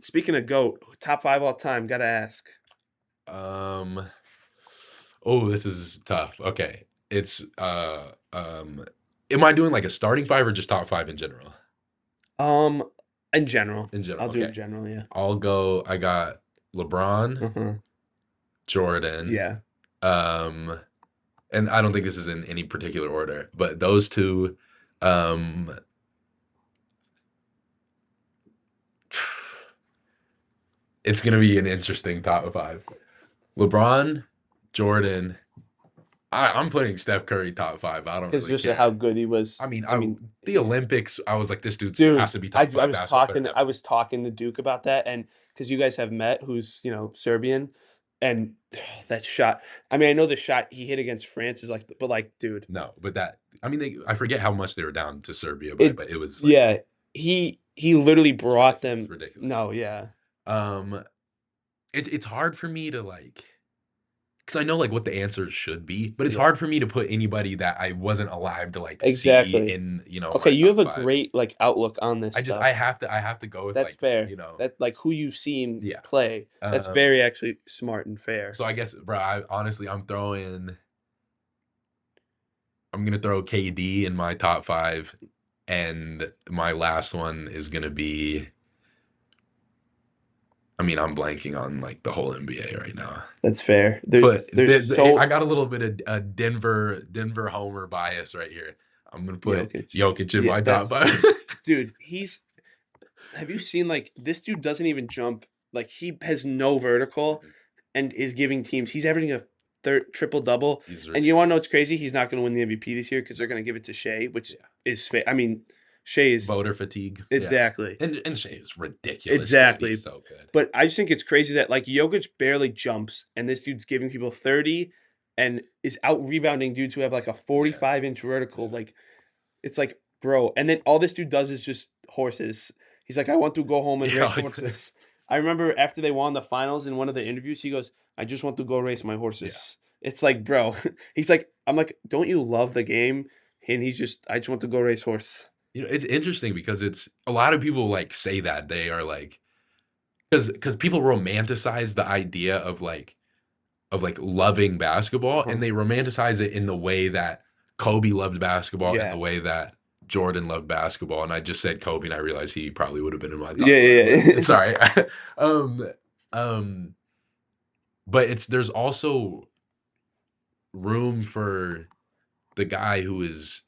speaking of GOAT, top 5 all time, gotta ask. Oh, this is tough. Okay. It's am I doing like a starting 5 or just top 5 in general? In general. In general. I'll do it in Okay. general, yeah. I'll go. I got LeBron, Jordan. Yeah. And I don't think this is in any particular order, but those two, it's gonna be an interesting top 5. LeBron, Jordan. I'm putting Steph Curry top 5. I don't Because really just care. how good he was. I mean, the he's- Olympics, I was like, this dude Dude, has to be I top 5 was basketball player talking ever. I was talking to Duke about that, and because you guys have met, who's, Serbian, and that shot. I mean, I know the shot he hit against France is like, but, like, dude, No, but I forget how much they were down to Serbia, but it was like, yeah, he literally brought them. ridiculous. No, yeah, It's hard for me to, like, because I know, like, what the answers should be, but it's Yeah. hard for me to put anybody that I wasn't alive to, like, Exactly. see in, Okay, my you have a top 5. great, like, outlook on this I stuff. have to go with, That's like, fair. That, like, who you've seen Yeah. play. That's very actually smart and fair. So I guess, bro, honestly, I'm gonna throw KD in my top 5, and my last one is gonna be. I mean, I'm blanking on, like, the whole NBA right now. That's fair. But There's I got a little bit of a Denver homer bias right here. I'm gonna put Jokic in my top 5. Dude, have you seen, like, this dude doesn't even jump, like, he has no vertical and is giving teams, he's averaging a triple-double. And you want to know what's crazy? He's not going to win the MVP this year because they're going to give it to Shea, which is I mean, Shea is voter fatigue. Exactly. Yeah. And Shea is ridiculous. Exactly. He's so good. But I just think it's crazy that, like, Jokic barely jumps, and this dude's giving people 30 and is out rebounding dudes who have, like, a 45-inch vertical. Like, it's like, bro. And then all this dude does is just horses. He's like, I want to go home and race horses. I remember after they won the finals in one of the interviews, he goes, I just want to go race my horses. Yeah. It's like, bro, he's like, I'm like, don't you love the game? And he's just, I just want to go race horse. It's interesting because it's a lot of people, like, say that they are, like, because people romanticize the idea of loving basketball, and they romanticize it in the way that Kobe loved basketball and the way that Jordan loved basketball. And I just said Kobe, and I realized he probably would have been in my top. Yeah. Sorry. But there's also room for the guy who is,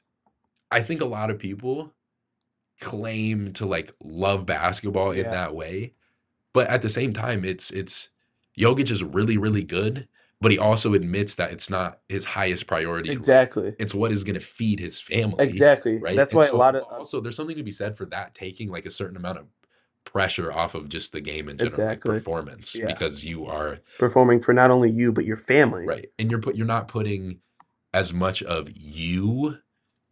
I think a lot of people claim to, like, love basketball in that way. But at the same time, it's Jokic is really, really good, but he also admits that it's not his highest priority. Exactly. It's what is going to feed his family. Exactly. Right. That's why a lot of also there's something to be said for that taking, like, a certain amount of pressure off of just the game in general, like Exactly. performance, Yeah. because you are Performing for not only you but your family. right, and you're not putting as much of you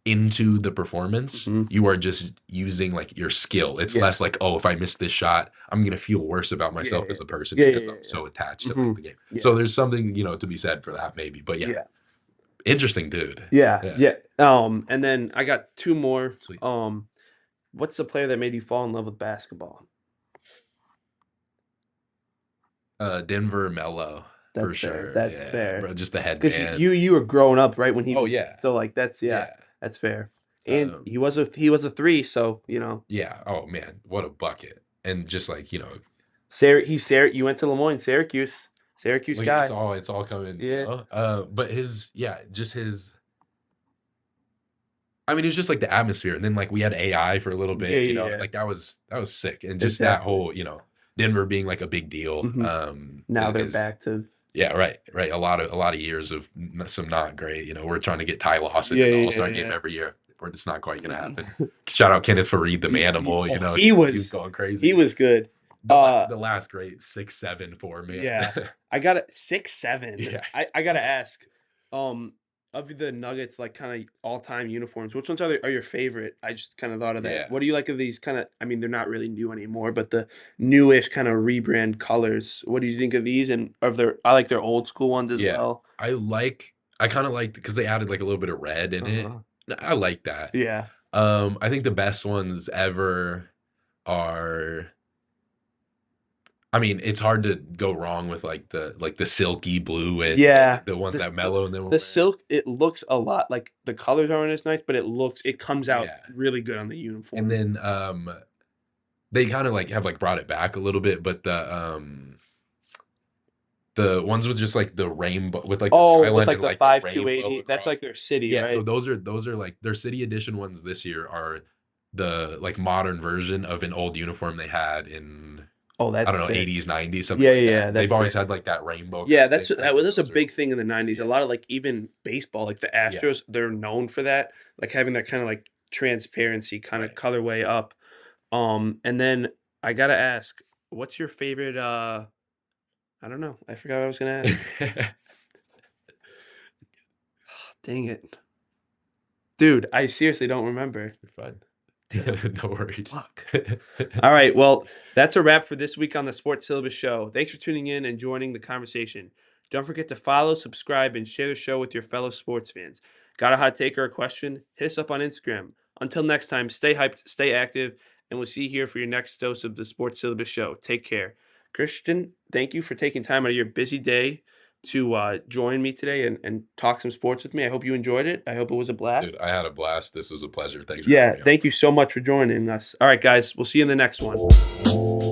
into the performance. Mhm. You are just using like your skill. It's Yeah. less like, oh, if I miss this shot, I'm gonna feel worse about myself Yeah, as a person yeah, because yeah, I'm so attached to like Mhm. the game. Yeah. So there's something, to be said for that maybe. But yeah, Yeah. interesting dude. Yeah. Yeah. Yeah. And then I got two more. Sweet. What's the player that made you fall in love with basketball? Denver Mello for That's fair. sure. That's Yeah, fair. bro, just the Because headband. you were growing up right when he Oh was. yeah. So like that's Yeah. that's fair. And Um, he was a 3, so yeah. Oh man, what a bucket. And just like, You went to Lemoyne, Syracuse like guy. it's all coming, Yeah. but just his I mean, it was just like the atmosphere, and then like we had AI for a little bit, Yeah. like that was sick, and just that Exactly. whole, Denver being like a big deal. Mhm. Now they're Is back to yeah, right. A lot of years of some not great. We're trying to get Ty Lawson Yeah, in the yeah, All-Star yeah, game yeah. every year, or it's not quite gonna happen. Shout out Kenneth Fareed, the manimal. He He was was going crazy. he was good. The last great 6'7" format. Yeah. I got it 6'7". Yeah. I gotta ask, of the Nuggets, like kind of all-time uniforms, which ones are your favorite? I just kind of thought of that. Yeah. What do you like of these kind of? I mean, they're not really new anymore, but the newish kind of rebrand colors. What do you think of these? And of their, I like their old school ones as Yeah. well. I kind of like because they added like a little bit of red in it. I like that. Yeah. I think the best ones ever are. I mean, it's hard to go wrong with like the silky blue and Yeah. the ones The that Mellow and them were The wearing. silk, it looks a lot like the colors aren't as nice, but it comes out Yeah. really good on the uniform. And then they kind of like have like brought it back a little bit, but the ones with just like the rainbow with like the with skyline like and the like 5280, that's across. like their city, Yeah, right? so those are like their city edition ones this year are the like modern version of an old uniform they had in Oh, that's I don't know, sick. 80s, 90s, something Yeah, like yeah, that. yeah, They've that's always sick. had like that rainbow Yeah, kind of thing. I think was a those are big thing in the 90s. A yeah. lot of like even baseball, like the Astros, they're known for that, like having that kind of like transparency kind of Right. colorway up. And then I gotta ask, what's your favorite? I don't know. I forgot what I was gonna ask. Dang it, dude! I seriously don't remember. You're fine. No worries. Fuck. All right, well, that's a wrap for this week on the Sports Syllabus Show. Thanks for tuning in and joining the conversation. Don't forget to follow, subscribe, and share the show with your fellow sports fans. Got a hot take or a question? Hit us up on Instagram. Until next time, stay hyped, stay active, and we'll see you here for your next dose of the Sports Syllabus Show. Take care. Christian, thank you for taking time out of your busy day to join me today and talk some sports with me. I hope you enjoyed it. I hope it was a blast. Dude, I had a blast. This was a pleasure. Thanks for having me on. Thank you so much for joining us. All right, guys, we'll see you in the next one.